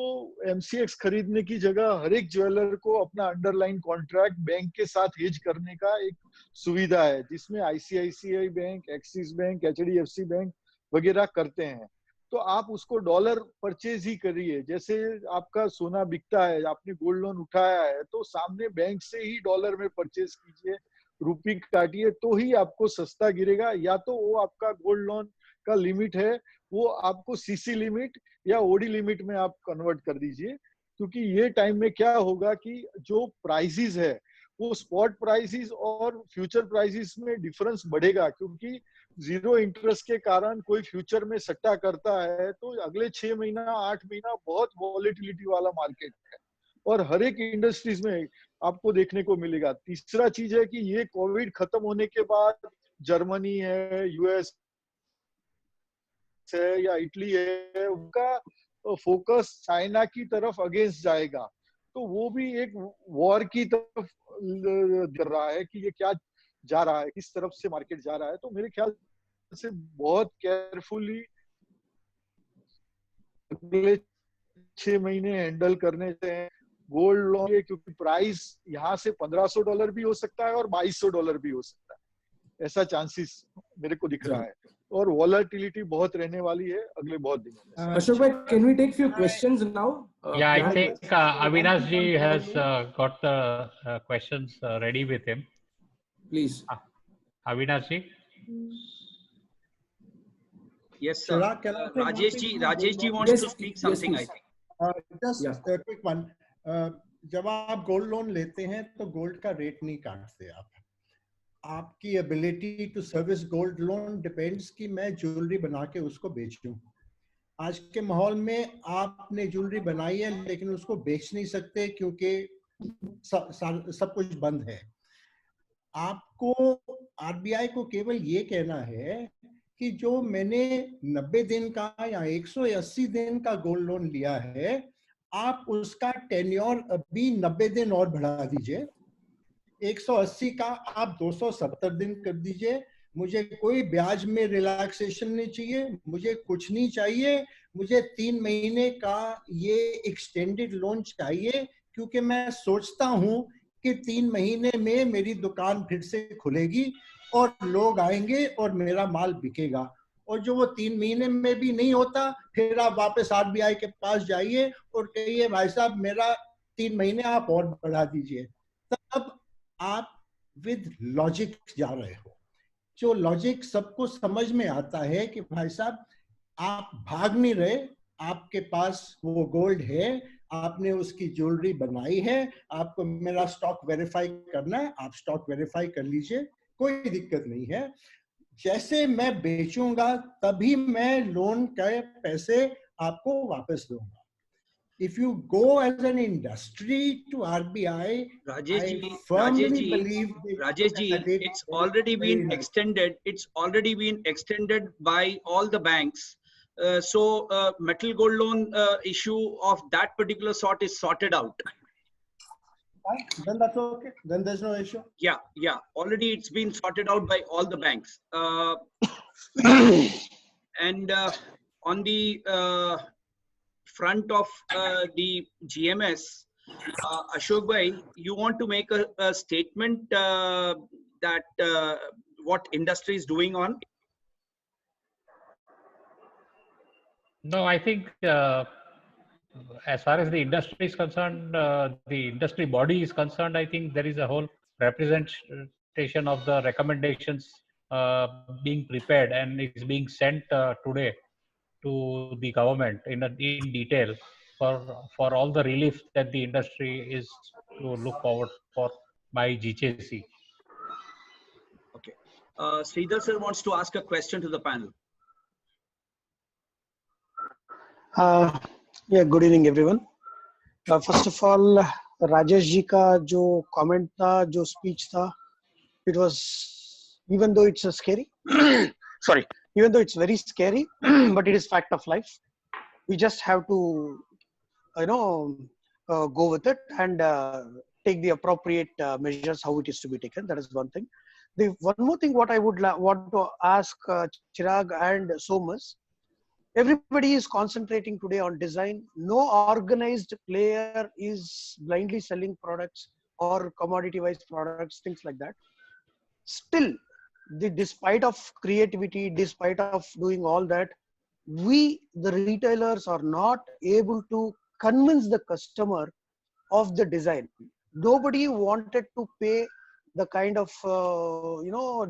एमसीएक्स खरीदने की जगह हर एक ज्वेलर को अपना अंडरलाइन कॉन्ट्रैक्ट बैंक के साथ हेज करने का एक सुविधा है, जिसमें ICICI bank, axis bank, HDFC bank वगैरह करते हैं। तो आप उसको डॉलर परचेज ही करिए। जैसे आपका सोना बिकता है, आपने गोल्ड लोन उठाया है, तो सामने बैंक से ही डॉलर में परचेज कीजिए, रुपी काटिए तो ही आपको सस्ता गिरेगा, या तो वो आपका गोल्ड लोन का लिमिट है वो आपको सीसी लिमिट या ओडी लिमिट में आप कन्वर्ट कर दीजिए। क्योंकि ये टाइम में क्या होगा कि जो प्राइसेस है वो स्पॉट प्राइसेस और फ्यूचर प्राइसेस में डिफरेंस बढ़ेगा, क्योंकि जीरो इंटरेस्ट के कारण कोई फ्यूचर में सट्टा करता है तो अगले 6 महीना 8 महीना बहुत वॉलेटिलिटी वाला मार्केट है और हर एक इंडस्ट्रीज में आपको देखने को मिलेगा। तीसरा चीज है कि ये कोविड खत्म होने के बाद जर्मनी है, यूएस है या इटली है, उनका फोकस चाइना की तरफ अगेंस्ट जाएगा, तो वो भी एक वॉर की तरफ कर रहा है कि ये क्या जा रहा है, किस तरफ से मार्केट जा रहा है। तो मेरे ख्याल से बहुत केयरफुली अगले 6 महीने हैंडल करने से गोल्ड लोन, क्योंकि प्राइस यहाँ से $1500 भी हो सकता है और $2200 भी हो सकता है, ऐसा चांसेस मेरे को दिख रहा है। और वॉलेटिलिटी बहुत रहने वाली है अगले बहुत दिनों में। Ashok bhai, can we take few questions now? Yeah, I think Avinash ji has got the questions ready with him. Please. Avinash ji. Yes, sir. Rajesh ji wants to speak something, I think. Just a quick one. जब आप gold loan लेते हैं तो gold का rate नहीं काटते आप। आपकी ability to service gold loan depends कि मैं ज्वेलरी बना के उसको बेचूं। आज के माहौल में आपने ज्वेलरी बनाई है लेकिन उसको बेच नहीं सकते क्योंकि सब कुछ बंद है। आपको आरबीआई को केवल ये कहना है कि जो मैंने 90 दिन का या 180 दिन का गोल्ड लोन लिया है, आप उसका टेन्योर अभी 90 दिन और बढ़ा दीजिए। 180 का आप 270 दिन कर दीजिए। मुझे कोई ब्याज में रिलैक्सेशन नहीं चाहिए, मुझे कुछ नहीं चाहिए। मुझे 3 महीने का ये एक्सटेंडेड लोन चाहिए, क्योंकि मैं सोचता हूँ कि 3 महीने में मेरी दुकान फिर से खुलेगी और लोग आएंगे और मेरा माल बिकेगा। और जो वो 3 महीने में भी नहीं होता, फिर आप वापस आरबीआई के पास जाइए और कहिए भाई साहब मेरा 3 महीने आप और बढ़ा दीजिए। तब आप विद लॉजिक जा रहे हो, जो लॉजिक सबको समझ में आता है कि भाई साहब आप भाग नहीं रहे, आपके पास वो गोल्ड है, आपने उसकी ज्वेलरी बनाई है, आपको मेरा स्टॉक वेरीफाई करना है, आप स्टॉक वेरीफाई कर लीजिए, कोई दिक्कत नहीं है। जैसे मैं बेचूंगा तभी मैं लोन के पैसे आपको वापस दूंगा। If you go as an industry to RBI, Rajesh ji, it's already been extended. It's already been extended by all the banks. So metal gold loan issue of that particular sort is sorted out. Then that's okay. Then there's no issue. Yeah. Already it's been sorted out by all the banks. And on the front of the GMS, Ashok bhai, you want to make a statement that what industry is doing on? No, I think as far as the industry is concerned, the industry body is concerned, I think there is a whole representation of the recommendations being prepared and is being sent today to the government in detail for all the relief that the industry is to look forward for by GCC. Okay. Sridhar sir wants to ask a question to the panel. Yeah, good evening everyone. First of all, Rajesh ji ka jo comment tha, jo speech tha, it was, even though it's a scary, sorry, even though it's very scary, but it is fact of life. We just have to, go with it and take the appropriate measures how it is to be taken. That is one thing. The one more thing what I would want to ask Chirag and Somas, everybody is concentrating today on design. No organized player is blindly selling products or commodity-wise products, things like that. Still, despite of creativity, despite of doing all that, we, the retailers, are not able to convince the customer of the design. Nobody wanted to pay the kind of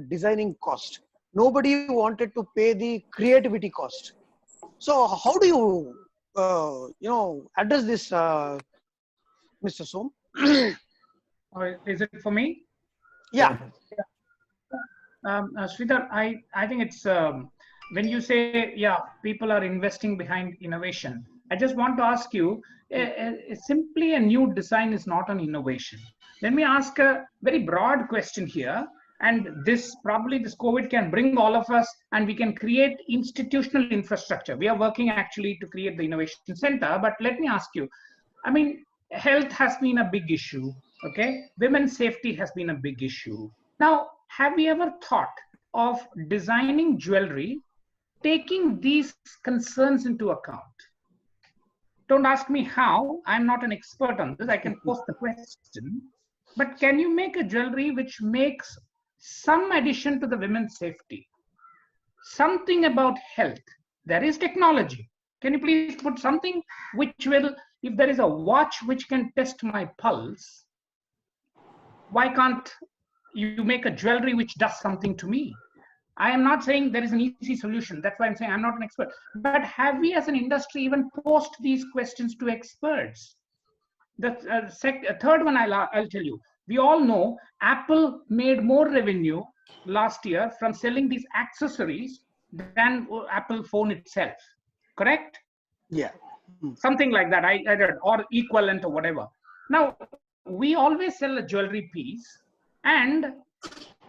designing cost. Nobody wanted to pay the creativity cost. So how do you address this, Mr. Som? Or is it for me? Yeah. Sridhar, I think it's when you say, yeah, people are investing behind innovation. I just want to ask you, simply a new design is not an innovation. Let me ask a very broad question here. And this COVID can bring all of us, and we can create institutional infrastructure. We are working actually to create the innovation center. But let me ask you, I mean, health has been a big issue. Okay, women's safety has been a big issue. Now, have you ever thought of designing jewelry, taking these concerns into account? Don't ask me how. I'm not an expert on this. I can post the question. But can you make a jewelry which makes some addition to the women's safety? Something about health. There is technology. Can you please put something which will, if there is a watch which can test my pulse, why can't you make a jewelry which does something to me? I am not saying there is an easy solution. That's why I'm saying I'm not an expert. But have we as an industry even posed these questions to experts? The third one I'll tell you. We all know Apple made more revenue last year from selling these accessories than Apple phone itself. Correct? Yeah. Something like that. I read, or equivalent or whatever. Now, we always sell a jewelry piece. And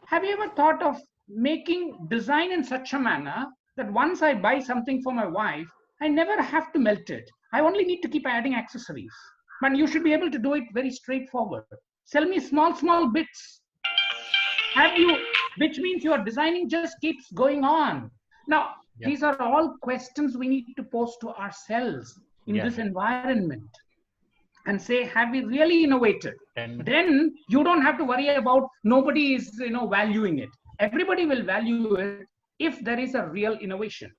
have you ever thought of making design in such a manner that once I buy something for my wife, I never have to melt it. I only need to keep adding accessories. But you should be able to do it very straightforward. Sell me small bits. Have you, which means your designing just keeps going on. Now, these are all questions we need to pose to ourselves in this environment and say, have we really innovated? Then you don't have to worry about nobody is valuing it. Everybody will value it if there is a real innovation.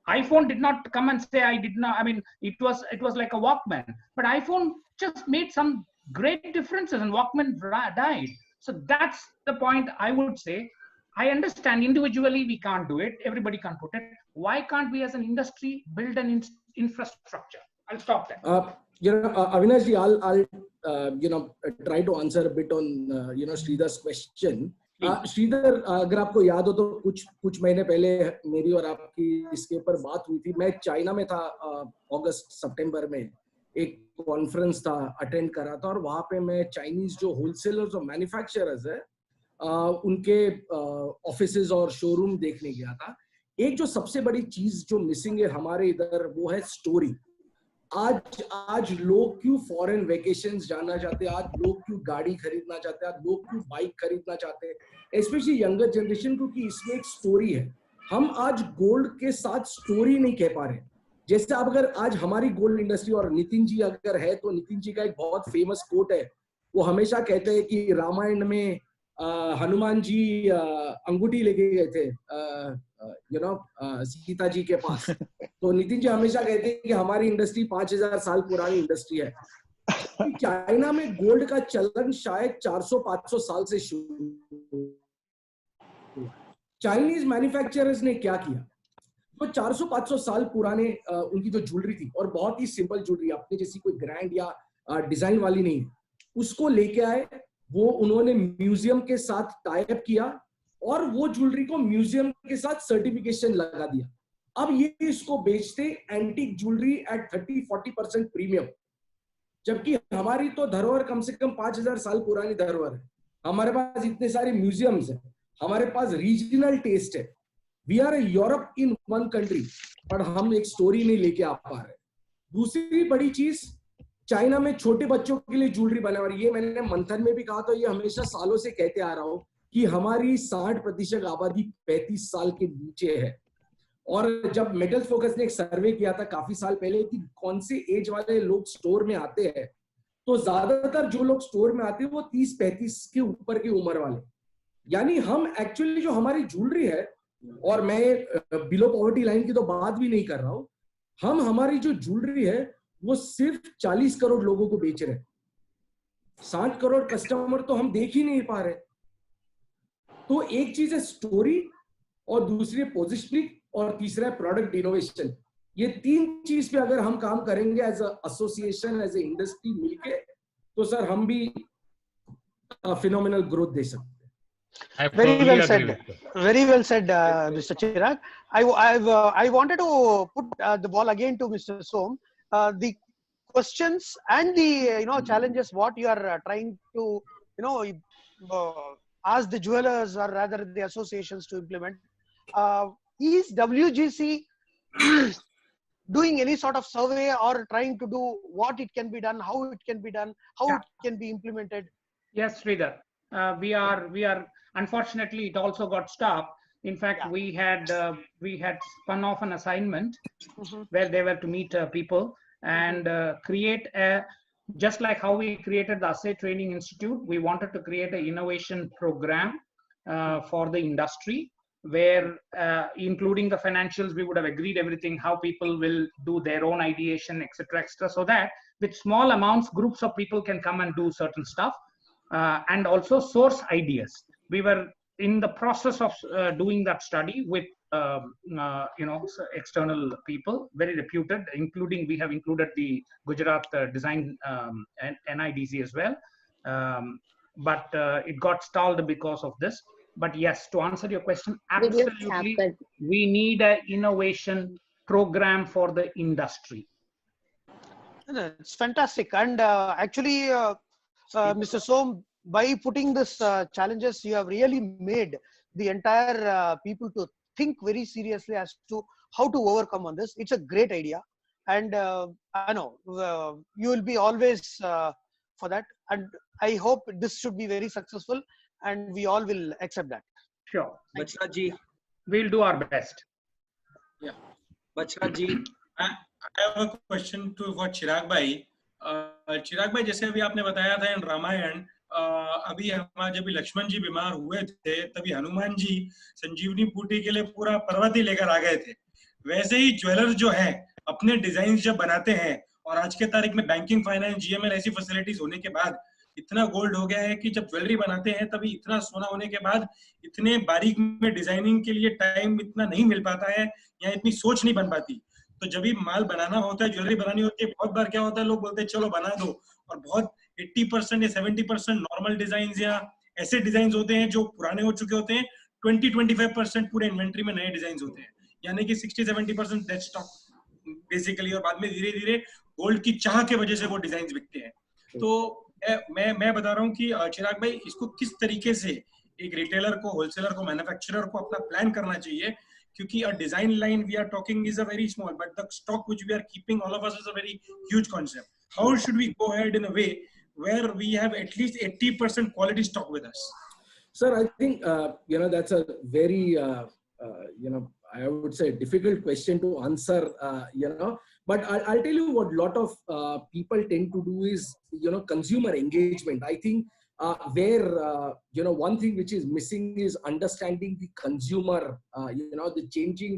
iPhone did not come and say, I did not, I mean, it was like a Walkman, but iPhone just made some great differences and Walkman died. So that's the point I would say. I understand individually we can't do it. Everybody can't put it. Why can't we as an industry build an infrastructure? I'll stop there. Avinash ji, I'll try to answer a bit on Sridhar's question. Shridhar, अगर आपको याद हो तो कुछ महीने पहले मेरी और आपकी इसके ऊपर बात हुई थी. मैं चाइना में था अगस्त सितंबर में, एक कॉन्फ्रेंस था, अटेंड करा था, और वहां पे मैं चाइनीज जो होलसेलर्स और मैन्युफैक्चरर्स है उनके ऑफिसेज और शोरूम देखने गया था. एक जो सबसे बड़ी चीज जो मिसिंग है हमारे इधर वो है स्टोरी. आज लोग क्यों फॉरेन वेकेशंस जाना चाहते हैं, आज लोग क्यों गाड़ी खरीदना चाहते हैं, आज लोग क्यों बाइक खरीदना चाहते हैं, स्पेशली यंगर जनरेशन, क्योंकि इसमें एक स्टोरी है. हम आज गोल्ड के साथ स्टोरी नहीं कह पा रहे. जैसे आप अगर आज हमारी गोल्ड इंडस्ट्री, और नितिन जी अगर है तो नितिन जी का एक बहुत फेमस कोट है, वो हमेशा कहते हैं कि रामायण में हनुमान जी अंगूठी लेके गए थे सीता जी के पास. तो नितिन जी हमेशा कहते हैं कि हमारी इंडस्ट्री 5000 साल पुरानी इंडस्ट्री है. चाइना में गोल्ड का चलन शायद 400-500 साल से शुरू. चाइनीज मैन्युफैक्चरर्स ने क्या किया, तो 400-500 साल पुराने उनकी जो ज्वेलरी थी, और बहुत ही सिंपल ज्वेलरी, अपने जैसी कोई ग्रैंड या डिजाइन वाली नहीं, उसको लेके आए. वो उन्होंने म्यूजियम के साथ टाई अप किया और वो ज्वेलरी को म्यूजियम के साथ सर्टिफिकेशन लगा दिया. अब ये इसको बेचते एंटीक ज्वेलरी एट 30-40% प्रीमियम, जबकि हमारी तो धरोहर कम से कम 5000 साल पुरानी धरोहर है. हमारे पास इतने सारे म्यूजियम्स हैं, हमारे पास रीजनल टेस्ट है. We are a Europe in one country, पर हम एक स्टोरी नहीं लेके आ पा रहे. दूसरी बड़ी चीज, चाइना में छोटे बच्चों के लिए ज्वेलरी बना, और ये मैंने मंथन में भी कहा, तो ये हमेशा सालों से कहते आ रहा हूं कि हमारी 60% आबादी 35 साल के नीचे है. और जब मेटल फोकस ने एक सर्वे किया था काफी साल पहले कि कौन से एज वाले लोग स्टोर में आते हैं, तो ज्यादातर जो लोग स्टोर में आते हैं वो 30-35 के ऊपर की उम्र वाले. यानी हम एक्चुअली जो हमारी ज्वेलरी है, और मैं बिलो पॉवर्टी लाइन की तो बात भी नहीं कर रहा हूं, हम हमारी जो ज्वेलरी है वो सिर्फ 40 करोड़ लोगों को बेच रहे हैं. 60 करोड़ कस्टमर तो हम देख ही नहीं पा रहे. तो एक चीज है स्टोरी, और दूसरी है पोजिशनिंग, और तीसरा है प्रोडक्ट इनोवेशन। ये तीन चीज पे अगर हम काम करेंगे as a association, as a industry मिलके, तो सर हम भी फिनोमिनल ग्रोथ दे सकते हैं। Very well said. Very well said, Mr. Chirag. I wanted to put the ball again to Mr. Som. The questions and the challenges what you are trying to ask the jewelers or rather the associations to implement. Is WGC doing any sort of survey or trying to do what it can be done, how it can be done, how it can be implemented? Yes, Sridhar. We are. Unfortunately, it also got stopped. In fact, we had spun off an assignment where they were to meet people and create a, just like how we created the Assay Training Institute, we wanted to create an innovation program for the industry where including the financials, we would have agreed everything, how people will do their own ideation, etc., so that with small amounts, groups of people can come and do certain stuff and also source ideas. We were in the process of doing that study with external people, very reputed, including we have included the Gujarat Design NIDC as well, but it got stalled because of this. But yes, to answer your question, absolutely, we need an innovation program for the industry. It's fantastic, and actually, Mr. Som, by putting this challenges, you have really made the entire people to think very seriously as to how to overcome on this. It's a great idea, and I know you will be always for that, and I hope this should be very successful, and we all will accept that. Sure, Bachraj ji, we'll do our best. Yeah, Bachraj ji, I have a question for Chirag bhai. Chirag bhai, जैसे अभी आपने बताया था in Ramayan, अभी हमारे जब लक्ष्मण जी बीमार हुए थे तभी हनुमान जी संजीवनी बूटी के लिए पूरा पर्वत ही लेकर आ गए थे। वैसे ही ज्वेलर्स जो हैं अपने डिजाइन जब बनाते हैं, और आज के तारीख में बैंकिंग, फाइनेंस, जीएमएल ऐसी फैसिलिटीज होने के बाद इतना गोल्ड हो गया है कि जब ज्वेलरी बनाते हैं तभी इतना सोना होने के बाद इतने बारीक में डिजाइनिंग के लिए टाइम इतना नहीं मिल पाता है या इतनी सोच नहीं बन पाती। तो जब भी माल बनाना होता है, ज्वेलरी बनानी होती है, बहुत बार क्या होता है, लोग बोलते हैं चलो बना दो, और बहुत 80% या 70% नॉर्मल डिजाइन या ऐसे डिजाइन होते हैं जो पुराने हो चुके होते हैं, 20-25% पूरे इन्वेंट्री में नए डिजाइन होते हैं, यानी कि 60-70% डेड स्टॉक बेसिकली, और बाद में धीरे धीरे गोल्ड की चाह के वजह से वो डिजाइन बिकते हैं। तो मैं बता रहा हूँ कि चिराग भाई, इसको किस तरीके से एक रिटेलर को, होलसेलर को, मैन्युफैक्चरर को अपना प्लान करना चाहिए, क्योंकि a design line we are talking is a very small, but the stock which we are keeping all of us is a very huge concept. How should we go ahead in a way where we have at least 80% quality stock with us? Sir, I think that's a very I would say difficult question to answer, but I'll tell you what lot of people tend to do is consumer engagement. I think where one thing which is missing is understanding the consumer, the changing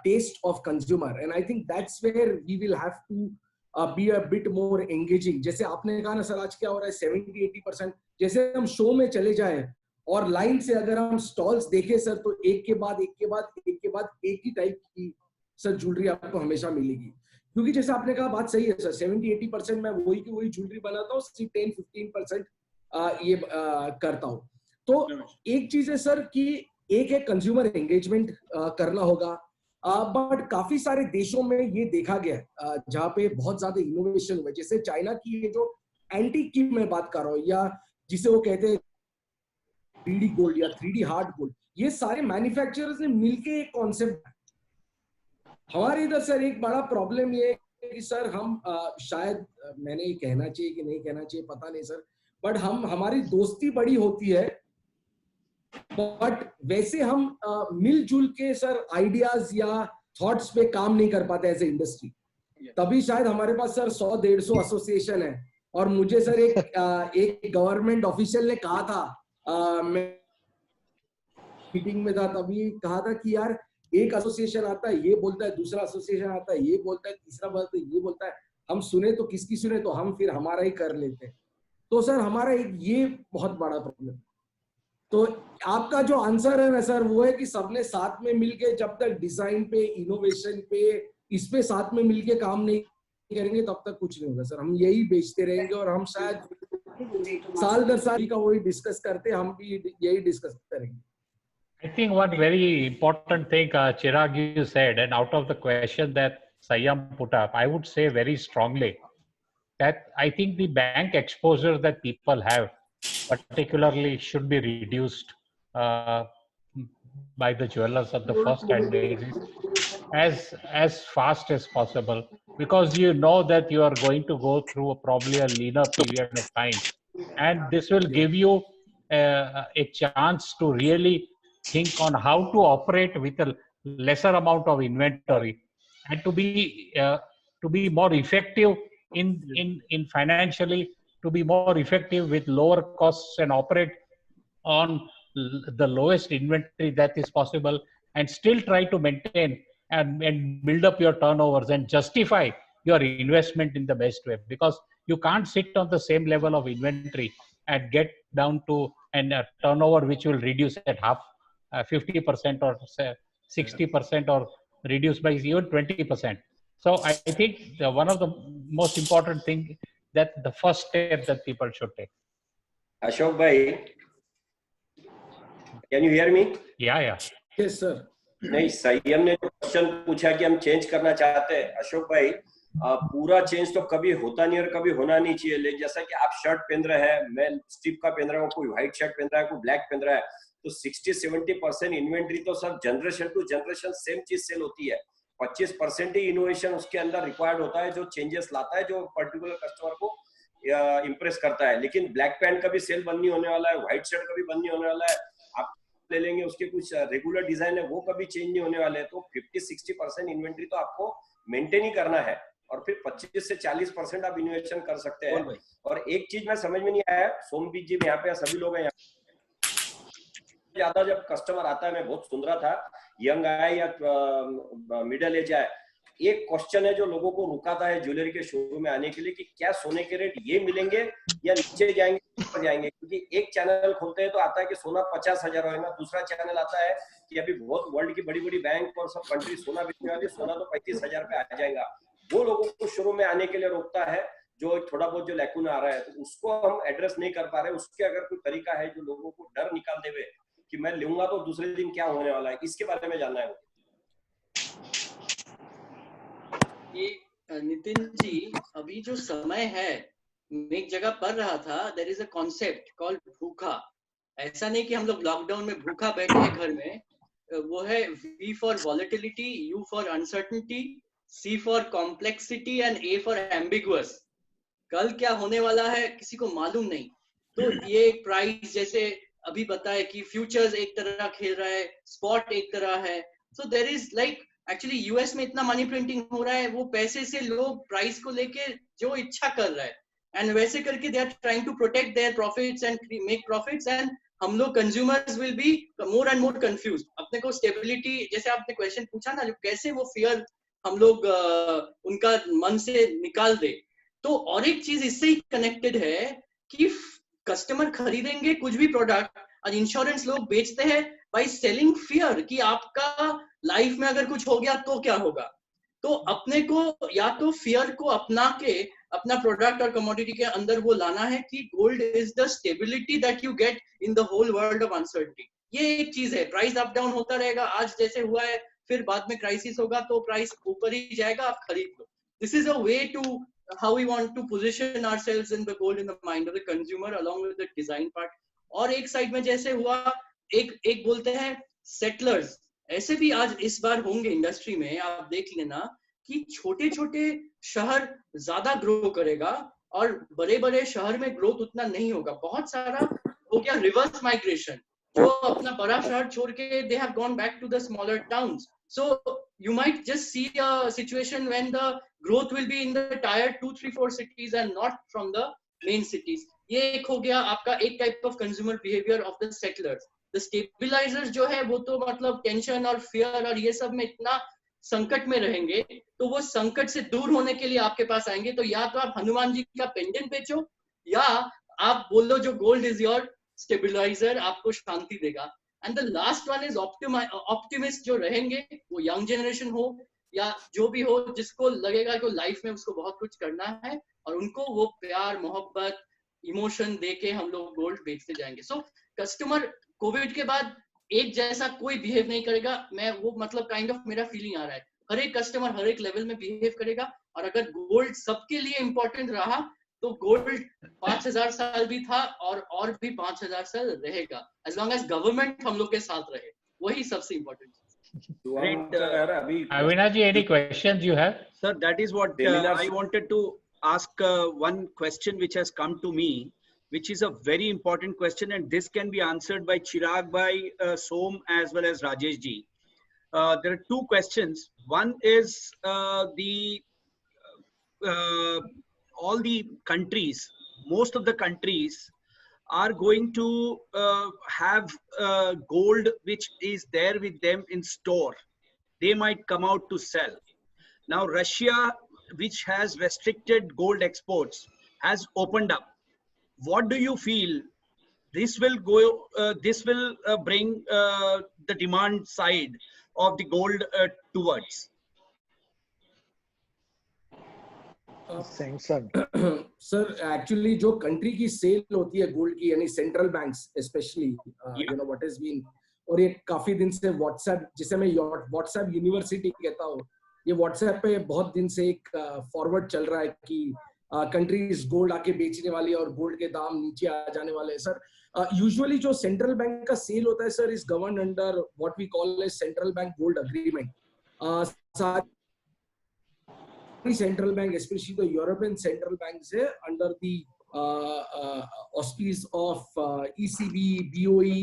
taste of consumer, and I think that's where we will have to be a bit more engaging. जैसे आपने कहा ना sir, आज क्या हो रहा है, 70-80%, जैसे हम शो में चले जाए और लाइन से अगर हम स्टॉल्स देखें सर, तो एक के बाद एक ही टाइप की सर ज्वेलरी आपको हमेशा मिलेगी, क्योंकि जैसे आपने कहा बात सही है सर, 70-80% मैं वही की वही ज्वेलरी बनाता हूँ, 10-15% ये करता हूँ। तो एक चीज है सर कि एक है कंज्यूमर एंगेजमेंट करना होगा, बट काफी सारे देशों में ये देखा गया जहाँ पे बहुत ज्यादा इनोवेशन हुआ, जैसे चाइना की ये जो एंटीक की मैं बात कर रहा हूँ, या जिसे वो कहते हैं 3D गोल्ड या 3D हार्ड गोल्ड, ये सारे मैन्युफैक्चरर्स ने मिलके एक कॉन्सेप्ट। हमारे इधर सर एक बड़ा प्रॉब्लम ये है कि सर हम शायद मैंने ये कहना चाहिए कि नहीं कहना चाहिए पता नहीं सर, बट हमारी दोस्ती बड़ी होती है, बट वैसे हम मिलजुल के सर आइडियाज या थॉट्स पे काम नहीं कर पाते एज ए इंडस्ट्री। तभी शायद हमारे पास सर 100-150 एसोसिएशन है, और मुझे सर एक गवर्नमेंट ऑफिशियल ने कहा था, मैं मीटिंग में था तभी कहा था कि यार एक एसोसिएशन आता है ये बोलता है, दूसरा एसोसिएशन आता है ये बोलता है, तीसरा बोलता है ये बोलता है, हम सुने तो किसकी सुने, तो हम फिर हमारा ही कर लेते हैं। तो सर हमारा एक ये बहुत बड़ा प्रॉब्लम है। तो आपका जो आंसर है ना सर, वो है कि सबने साथ में मिलके, जब तक डिजाइन पे, इनोवेशन पे, इस पे साथ में मिलके काम नहीं करेंगे तब तक कुछ नहीं होगा सर। हम यही बेचते रहेंगे और हम शायद साल दर साल का वही डिस्कस करते, हम भी यही डिस्कस करेंगे। I think one very important thing, Chirag, you said, and out of the question that Sayyam put up, I would say very strongly that I think the bank exposure that people have, particularly, should be reduced by the jewelers of the first hand basis as fast as possible, because you know that you are going to go through probably a leaner period of time, and this will give you a chance to really think on how to operate with a lesser amount of inventory and to be more effective in financially, to be more effective with lower costs and operate on the lowest inventory that is possible, and still try to maintain and build up your turnovers and justify your investment in the best way, because you can't sit on the same level of inventory and get down to a turnover which will reduce at half, 50% or 60%, or reduce by even 20%. So I think one of the most important thing, that the first step that people should take. Ashok bhai, can you hear me? Yeah. Yes sir. नहीं, संयम ने जो question पूछा कि हम change करना चाहते हैं, अशोक भाई, पूरा चेंज तो कभी होता नहीं और कभी होना नहीं चाहिए। लेकिन जैसा कि आप शर्ट पहन रहे हैं, मैं स्ट्रिप का पहन रहा हूँ, कोई व्हाइट शर्ट पहन रहा है, कोई ब्लैक पहन रहा है, तो 60-70% इन्वेंट्री तो सब जनरेशन टू जनरेशन सेम चीज सेल होती है। 25% ही इनोवेशन उसके अंदर रिक्वायर्ड होता है, जो चेंजेस लाता है, जो पर्टिकुलर कस्टमर को इंप्रेस करता है। लेकिन ब्लैक पैंट का भी सेल बंद नहीं होने वाला है, व्हाइट शर्ट का भी बंद नहीं होने वाला है। आप ले लेंगे, उसके कुछ रेगुलर डिजाइन है, वो कभी चेंज नहीं होने वाले। तो 50-60% इन्वेंट्री तो आपको मेंटेन ही करना है, और फिर 25 से 40% आप इनोवेशन कर सकते हैं। और एक चीज मैं समझ में नहीं आया, सोमबीर जी यहाँ पे सभी लोग हैं यहाँ, ज्यादा जब कस्टमर आता है, मैं बहुत सुन रहा था, यंग आए या मिडिल एज आए, एक क्वेश्चन है जो लोगों को रुकाता है ज्वेलरी के शोरूम में आने के लिए, कि क्या सोने के रेट ये मिलेंगे या नीचे जाएंगे, ऊपर जाएंगे। क्योंकि एक चैनल खोलते हैं तो आता है कि सोना 50,000 होगा, दूसरा चैनल आता है कि अभी बहुत वर्ल्ड की बड़ी बड़ी बैंक और सब कंट्री सोना बेचने वाली, सोना तो 35,000 पे आ जाएगा। वो लोगों को शोरूम में आने के लिए रोकता है, जो थोड़ा बहुत जो लैकूना आ रहा है, तो उसको हम एड्रेस नहीं कर पा रहे। उसके अगर कोई तरीका है जो लोगों को डर निकाल देवे कि मैं लूंगा तो दूसरे दिन क्या होने वाला है, इसके बारे में जानना है। नितिन जी, अभी जो समय है, मैं एक जगह पढ़ रहा था, there is a concept called भूखा। ऐसा नहीं कि हम लोग लॉकडाउन में भूखा बैठे हैं घर में, वो है V for volatility, U for uncertainty, C for complexity and A for ambiguous. कल क्या होने वाला है किसी को मालूम नहीं। तो ये एक प्राइस, जैसे अभी बताया कि फ्यूचर्स एक तरह खेल रहा है, स्पॉट एक तरह है। So there is like, actually US में इतना मनी प्रिंटिंग हो रहा है, वो पैसे से लोग प्राइस को लेके जो इच्छा कर रहा है, एंड वैसे करके they are trying to protect their profits and make profits, and हम लोग consumers will be more and more confused. अपने को स्टेबिलिटी, जैसे आपने क्वेश्चन पूछा ना, जो कैसे वो फियर हम लोग उनका मन से निकाल दे। तो और एक चीज इससे ही कनेक्टेड है कि कस्टमर खरीदेंगे कुछ भी प्रोडक्ट, और इंश्योरेंस लोग बेचते हैं बाय सेलिंग फियर, कि आपका लाइफ में अगर कुछ हो गया तो क्या होगा। तो अपने को या तो फियर को अपना के अपना प्रोडक्ट और कमोडिटी के अंदर वो लाना है कि gold is the stability that you get in the whole world of uncertainty. ये एक चीज है, प्राइस अप डाउन होता रहेगा, आज जैसे हुआ है, फिर बाद में क्राइसिस होगा तो प्राइस ऊपर ही जाएगा, आप खरीद लो। This is a way to how we want to position ourselves in the gold in the mind of the consumer along with the design part. और एक साइड में जैसे हुआ, एक बोलते हैं सेटलर्स, ऐसे भी आज इस बार होंगे इंडस्ट्री में। आप देख लेना कि छोटे छोटे शहर ज्यादा ग्रो करेगा और बड़े बड़े शहर में ग्रोथ उतना नहीं होगा। बहुत सारा हो गया रिवर्स माइग्रेशन, जो अपना बड़ा शहर छोड़ के they have gone back to the smaller towns. So you might just see a situation when the growth will be in the tier 2, 3, 4 cities and not from the main cities. ये एक हो गया आपका एक type of consumer behaviour of the settlers. The stabilisers जो है वो तो मतलब टेंशन और फियर और ये सब में इतना संकट में रहेंगे, तो वो संकट से दूर होने के लिए आपके पास आएंगे। तो या तो आप हनुमान जी का पेंडेंट बेचो, या आप बोल दो जो गोल्ड इज योर स्टेबिलाइजर आपको शांति देगा। And the last one is optimist जो रहेंगे, वो यंग जनरेशन हो या जो भी हो, जिसको लगेगा कि लाइफ में उसको बहुत कुछ करना है और उनको वो प्यार मोहब्बत इमोशन देके हम लोग गोल्ड बेचते जाएंगे। सो कस्टमर कोविड के बाद एक जैसा कोई बिहेव नहीं करेगा। मैं वो मतलब काइंड ऑफ मेरा फीलिंग आ रहा है, हर एक कस्टमर हर एक लेवल में बिहेव करेगा। और अगर गोल्ड सबके लिए इंपॉर्टेंट रहा तो गोल्ड 5000 साल भी था और भी 5000 साल रहेगा, एज लॉन्ग एज गवर्नमेंट हम लोग के साथ रहे, वही सबसे important. Great. Avinash ji, any questions you have? Sir, that is what I wanted to ask. One question which has come to me, which is a very important question, and this can be answered by Chirag, by Som, as well as Rajesh ji. There are two questions. One is all the countries, most of the countries are going to have gold which is there with them in store. They might come out to sell. Now Russia, which has restricted gold exports, has opened up. What do you feel this will go? This will bring the demand side of the gold towards? Sir actually जो country की sale होती है gold की, यानी central banks specially, you know what has been, और ये काफी दिन से व्हाट्सएप, जिसे मैं व्हाट्सएप यूनिवर्सिटी कहता हूँ, ये व्हाट्सएप पे बहुत दिन से एक फॉरवर्ड चल रहा है कि कंट्रीज गोल्ड आके बेचने वाली है और गोल्ड के दाम नीचे आ जाने वाले हैं। सर यूजुअली जो सेंट्रल बैंक का सेल होता है sir, is govern under what we call as central bank gold agreement. Central bank, especially the European central banks, under the auspice of ECB, BOE,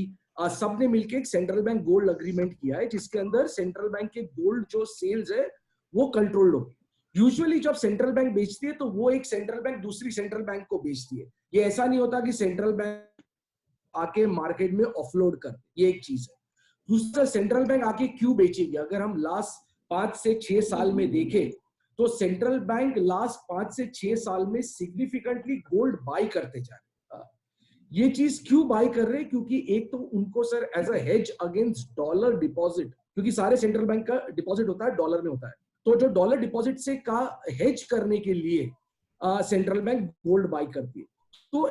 सबने मिलके एक सेंट्रल बैंक गोल्ड अग्रीमेंट किया है, जिसके अंदर सेंट्रल बैंक के gold जो sales है वो कंट्रोल्ड होगी। यूजुअली जब सेंट्रल बैंक बेचती है तो वो एक सेंट्रल बैंक दूसरी सेंट्रल बैंक को बेचती है। ये ऐसा नहीं होता कि सेंट्रल बैंक आके मार्केट में ऑफलोड कर, ये एक चीज है। दूसरा, सेंट्रल बैंक आके क्यों बेचेगी? अगर हम लास्ट 5 से 6 साल में देखें तो सेंट्रल बैंक लास्ट 5 से 6 साल में सिग्निफिकेंटली गोल्ड बाय करते जा रहे हैं। ये चीज क्यों बाय कर रहे हैं? क्योंकि एक तो उनको sir as a hedge against dollar deposit, क्योंकि सारे सेंट्रल बैंक का डिपॉजिट होता है डॉलर में होता है, तो जो डॉलर डिपॉजिट से का हेज करने के लिए सेंट्रल बैंक गोल्ड बाय करती है। तो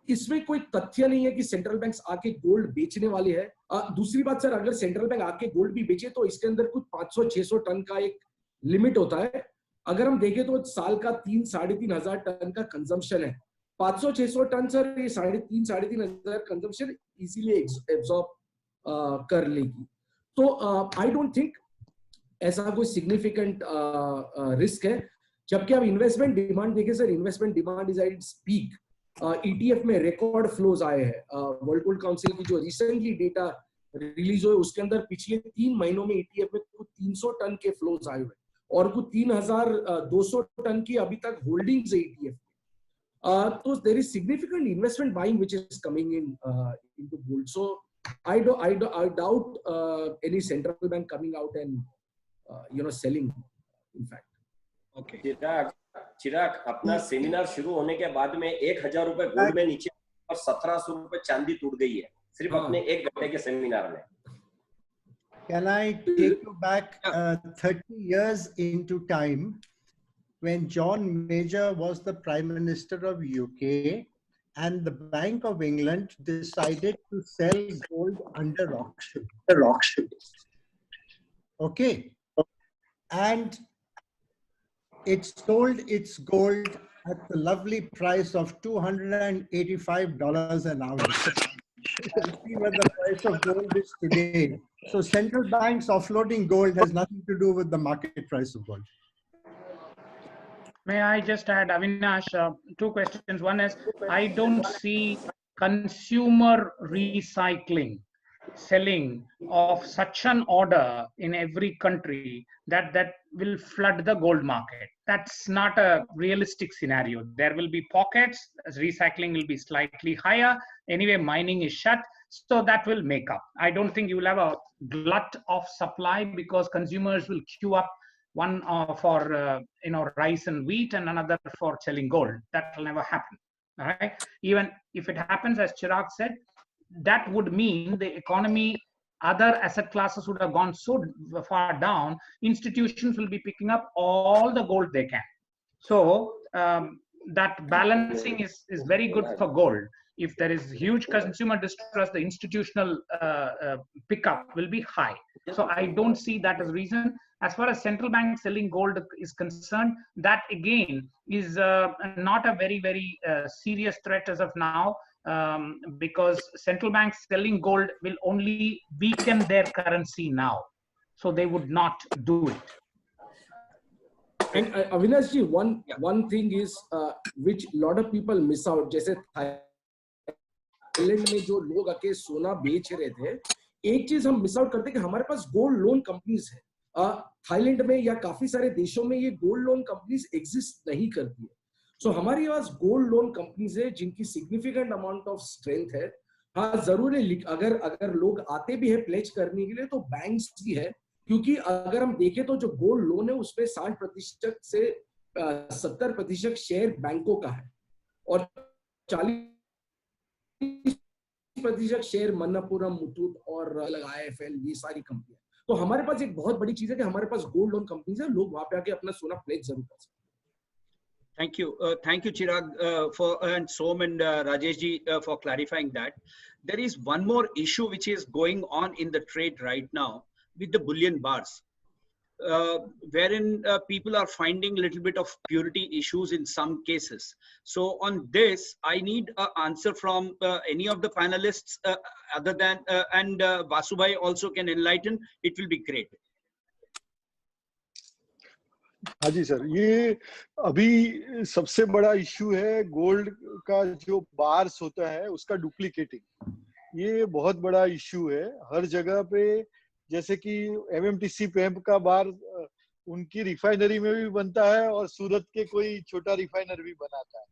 इसमें कोई तथ्य नहीं है कि सेंट्रल बैंक्स आके गोल्ड बेचने वाले है। दूसरी बात सर, अगर सेंट्रल बैंक आके गोल्ड भी बेचे तो इसके अंदर कुछ 500-600 टन का एक लिमिट होता है। अगर हम देखें तो साल का 3-3.5 हजार टन का कंजम्पशन है। 500-600 टन सर, ये 3.5 हजार कंजम्पशन इजीली एब्सॉर्ब कर लेगी। तो आई डोंट थिंक ऐसा कोई सिग्निफिकेंट रिस्क है। जबकि आप इन्वेस्टमेंट डिमांड देखें sir, investment demand is at peak. ETF में रिकॉर्ड फ्लोज आए हैं। वर्ल्ड गोल्ड काउंसिल की जो रिसेंटली डेटा रिलीज हुए उसके अंदर पिछले 3 महीनों में ETF में कुछ 300 टन के फ्लोज आए हुए और कुछ 3200 टन की अभी तक होल्डिंग्स है ETF में। तो there is significant investment buying which is coming into gold. So I doubt any central bank coming out and selling, in fact. Okay. चिराग, अपना सेमिनार शुरू होने के बाद में 1000 रुपए गोल्ड में नीचे और 1700 रुपए चांदी टूट गई है सिर्फ अपने 1 घंटे के सेमिनार में। Can I take you back 30 years into time when John Major was the Prime Minister of UK and the Bank of England decided to sell gold under auction. Okay. And it sold its gold at the lovely price of $285 an ounce. You can see where the price of gold is today. So central banks offloading gold has nothing to do with the market price of gold. May I just add, Avinash, 2 questions. One is, I don't see consumer recycling, selling of such an order in every country that will flood the gold market. That's not a realistic scenario. There will be pockets, recycling will be slightly higher. Anyway, mining is shut, so that will make up. I don't think you will have a glut of supply because consumers will queue up, one for rice and wheat and another for selling gold. That will never happen. Right? Even if it happens, as Chirag said, that would mean the economy, other asset classes would have gone so far down, institutions will be picking up all the gold they can. So that balancing is very good for gold. If there is huge consumer distrust, the institutional pickup will be high. So I don't see that as a reason. As far as central bank selling gold is concerned, that again is not a very serious threat as of now, because central banks selling gold will only weaken their currency now. So they would not do it. And Avinash ji, one thing is which lot of people miss out. जैसे Thailand में जो लोग आके सोना बेच रहे थे, एक चीज हम मिस आउट करते कि हमारे पास गोल्ड लोन कंपनीज है. थाईलैंड में या काफी सारे देशों में ये गोल्ड लोन कंपनीज एग्जिस्ट नहीं करती है. सो हमारे पास गोल्ड लोन कंपनीज है जिनकी सिग्निफिकेंट अमाउंट ऑफ स्ट्रेंथ है. हाँ, जरूर है, अगर लोग आते भी है प्लेज करने के लिए तो बैंक्स भी है, क्योंकि अगर हम देखें तो जो गोल्ड लोन है उसमें 60% से 70% शेयर बैंकों का है और 40% शेयर मन्नपुरम, मुथूट और अलग IIFL, ये सारी कंपनियां. तो हमारे पास एक बहुत बड़ी चीज है कि हमारे पास गोल्ड लोन कंपनीज है, लोग वहां पे आके अपना सोना प्लेज जरूर कर सकते हैं. Thank you, Chirag, and Som and Rajesh ji for clarifying that. There is one more issue which is going on in the trade right now with the bullion bars, wherein people are finding a little bit of purity issues in some cases. So on this, I need an answer from any of the panelists other than, and Vasubhai also can enlighten. It will be great. हाँ जी sir, ये अभी सबसे बड़ा issue है gold का जो bars होता है उसका डुप्लीकेटिंग. ये बहुत बड़ा इश्यू है हर जगह पे. जैसे कि MMTC पैम्प का बार उनकी रिफाइनरी में भी बनता है और सूरत के कोई छोटा रिफाइनर भी बनाता है.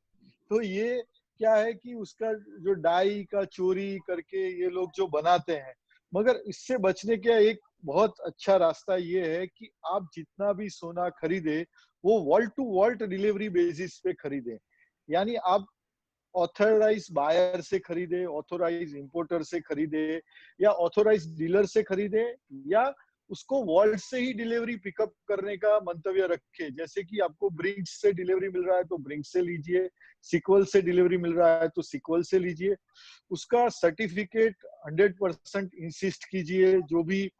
तो ये क्या है कि उसका जो डाई का चोरी करके ये लोग जो बनाते हैं, मगर इससे बचने का एक बहुत अच्छा रास्ता ये है कि आप जितना भी सोना खरीदे वो vault to vault delivery basis पे खरीदे. यानी आप ऑथराइज बायर से खरीदे, ऑथराइज इंपोर्टर से खरीदे या ऑथराइज डीलर से खरीदे, या उसको वॉल्ट से ही डिलीवरी पिकअप करने का मंतव्य रखे. जैसे कि आपको ब्रिंक्स से डिलीवरी मिल रहा है तो ब्रिंक्स से लीजिए, सिक्वल से डिलीवरी मिल रहा है तो सिक्वल से लीजिए. उसका सर्टिफिकेट 100% इंसिस्ट कीजिए. जो भी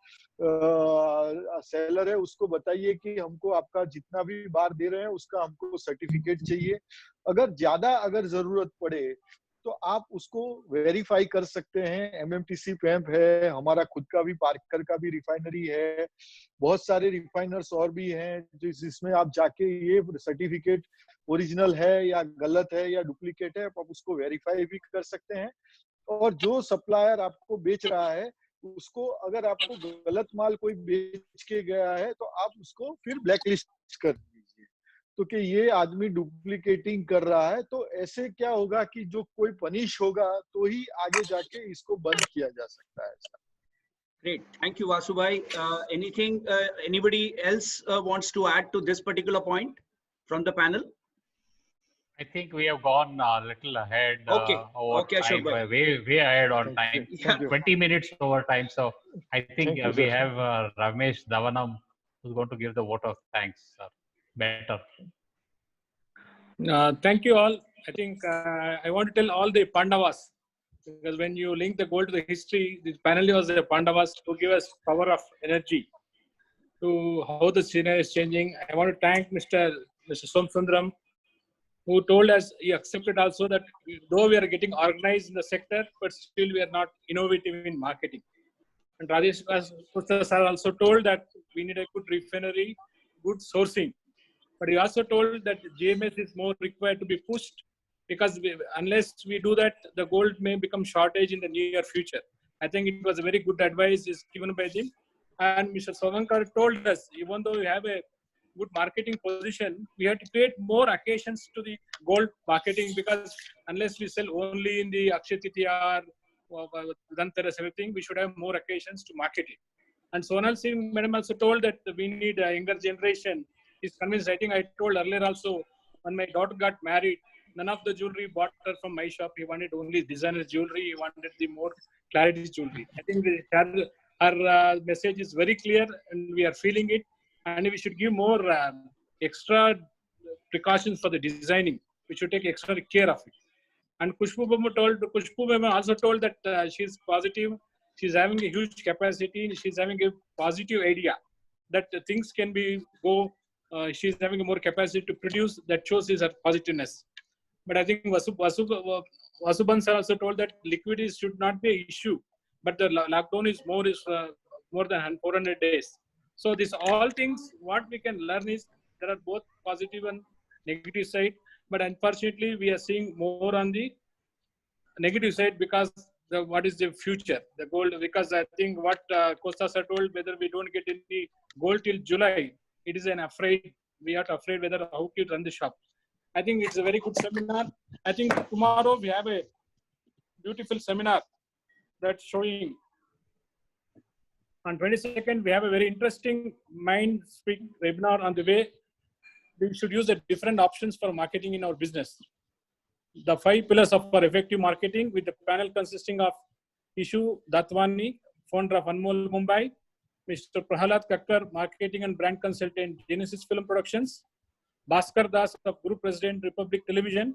सेलर है उसको बताइए कि हमको आपका जितना भी बार दे रहे हैं उसका हमको सर्टिफिकेट चाहिए. अगर जरूरत पड़े तो आप उसको वेरीफाई कर सकते हैं. MMTC पैम्प है, हमारा खुद का भी पार्कर का भी रिफाइनरी है, बहुत सारे रिफाइनर्स और भी हैं जिसमें आप जाके ये सर्टिफिकेट ओरिजिनल है या गलत है या डुप्लीकेट है आप उसको वेरीफाई भी कर सकते हैं. और जो सप्लायर आपको बेच रहा है उसको, अगर आपको गलत माल कोई बेच के गया है तो आप उसको फिर ब्लैकलिस्ट कर दीजिए. तो कि ये आदमी डुप्लीकेटिंग कर रहा है, तो ऐसे क्या होगा कि जो कोई पनिश होगा तो ही आगे जाके इसको बंद किया जा सकता है. Great, thank you, Vasubhai. Anything, anybody else wants to add to this particular point from the panel? I think we have gone a little ahead. Okay, time, way ahead on time. 20 minutes over time. So I think we have Ramesh Davanam who's going to give the vote of thanks. Better. Thank you all. I think I want to tell all the Pandavas, because when you link the gold to the history, this panel was the Pandavas to give us power of energy to how the scenery is changing. I want to thank Mr. Somsundaram, who told us, he accepted also that though we are getting organized in the sector, but still we are not innovative in marketing. And Rajesh sir also told that we need a good refinery, good sourcing. But he also told that GMS is more required to be pushed, because unless we do that, the gold may become shortage in the near future. I think it was a very good advice is given by him. And Mr. Sogankar told us, even though we have a good marketing position, we have to create more occasions to the gold marketing, because unless we sell only in the Akshaya Tritiya or Dhanteras, everything, we should have more occasions to market it. And Sonal Singh madam also told that we need a younger generation. He's convinced. I think I told earlier also, when my daughter got married, none of the jewelry bought her from my shop. He wanted only designer jewelry. He wanted the more clarity jewelry. I think her message is very clear, and we are feeling it. And we should give more extra precautions for the designing. We should take extra care of it. And Khushbu Bemma also told that she's positive. She's having a huge capacity. She's having a positive idea that things can be go. She's having a more capacity to produce. That shows her positiveness. But I think Vasuban sir also told that liquidity should not be an issue. But the lockdown is more than 400 days. So these all things, what we can learn is there are both positive and negative side. But unfortunately, we are seeing more on the negative side because what is the future? The gold, because I think what Costa sir told, whether we don't get any gold till July, it is an afraid. We are afraid whether how to run the shop. I think it's a very good seminar. I think tomorrow we have a beautiful seminar that's showing. On 22nd, we have a very interesting mind speak webinar on the way we should use the different options for marketing in our business. The 5 pillars of our effective marketing, with the panel consisting of Ishu Datwani, founder of Anmol Mumbai, Mr. Prahalad Kakkar, marketing and brand consultant, Genesis Film Productions, Bhaskar Das, of Group President, Republic Television,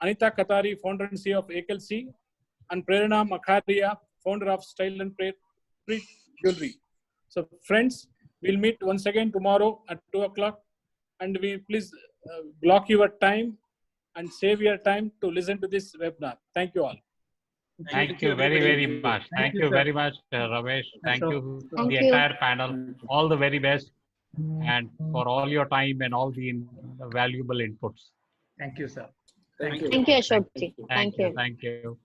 Anita Katari, founder and CEO of AKLC, and Prerna Makharia, founder of Style and Preet Jewelry. So friends, we'll meet once again tomorrow at 2 o'clock, and we please block your time and save your time to listen to this webinar. Thank you all. Thank you very, very much. Thank you very much, Ramesh. Thank you to the entire panel. All the very best, and for all your time and all the valuable inputs. Thank you, sir. Thank you. Thank you, Ashok ji. Thank you. Thank you.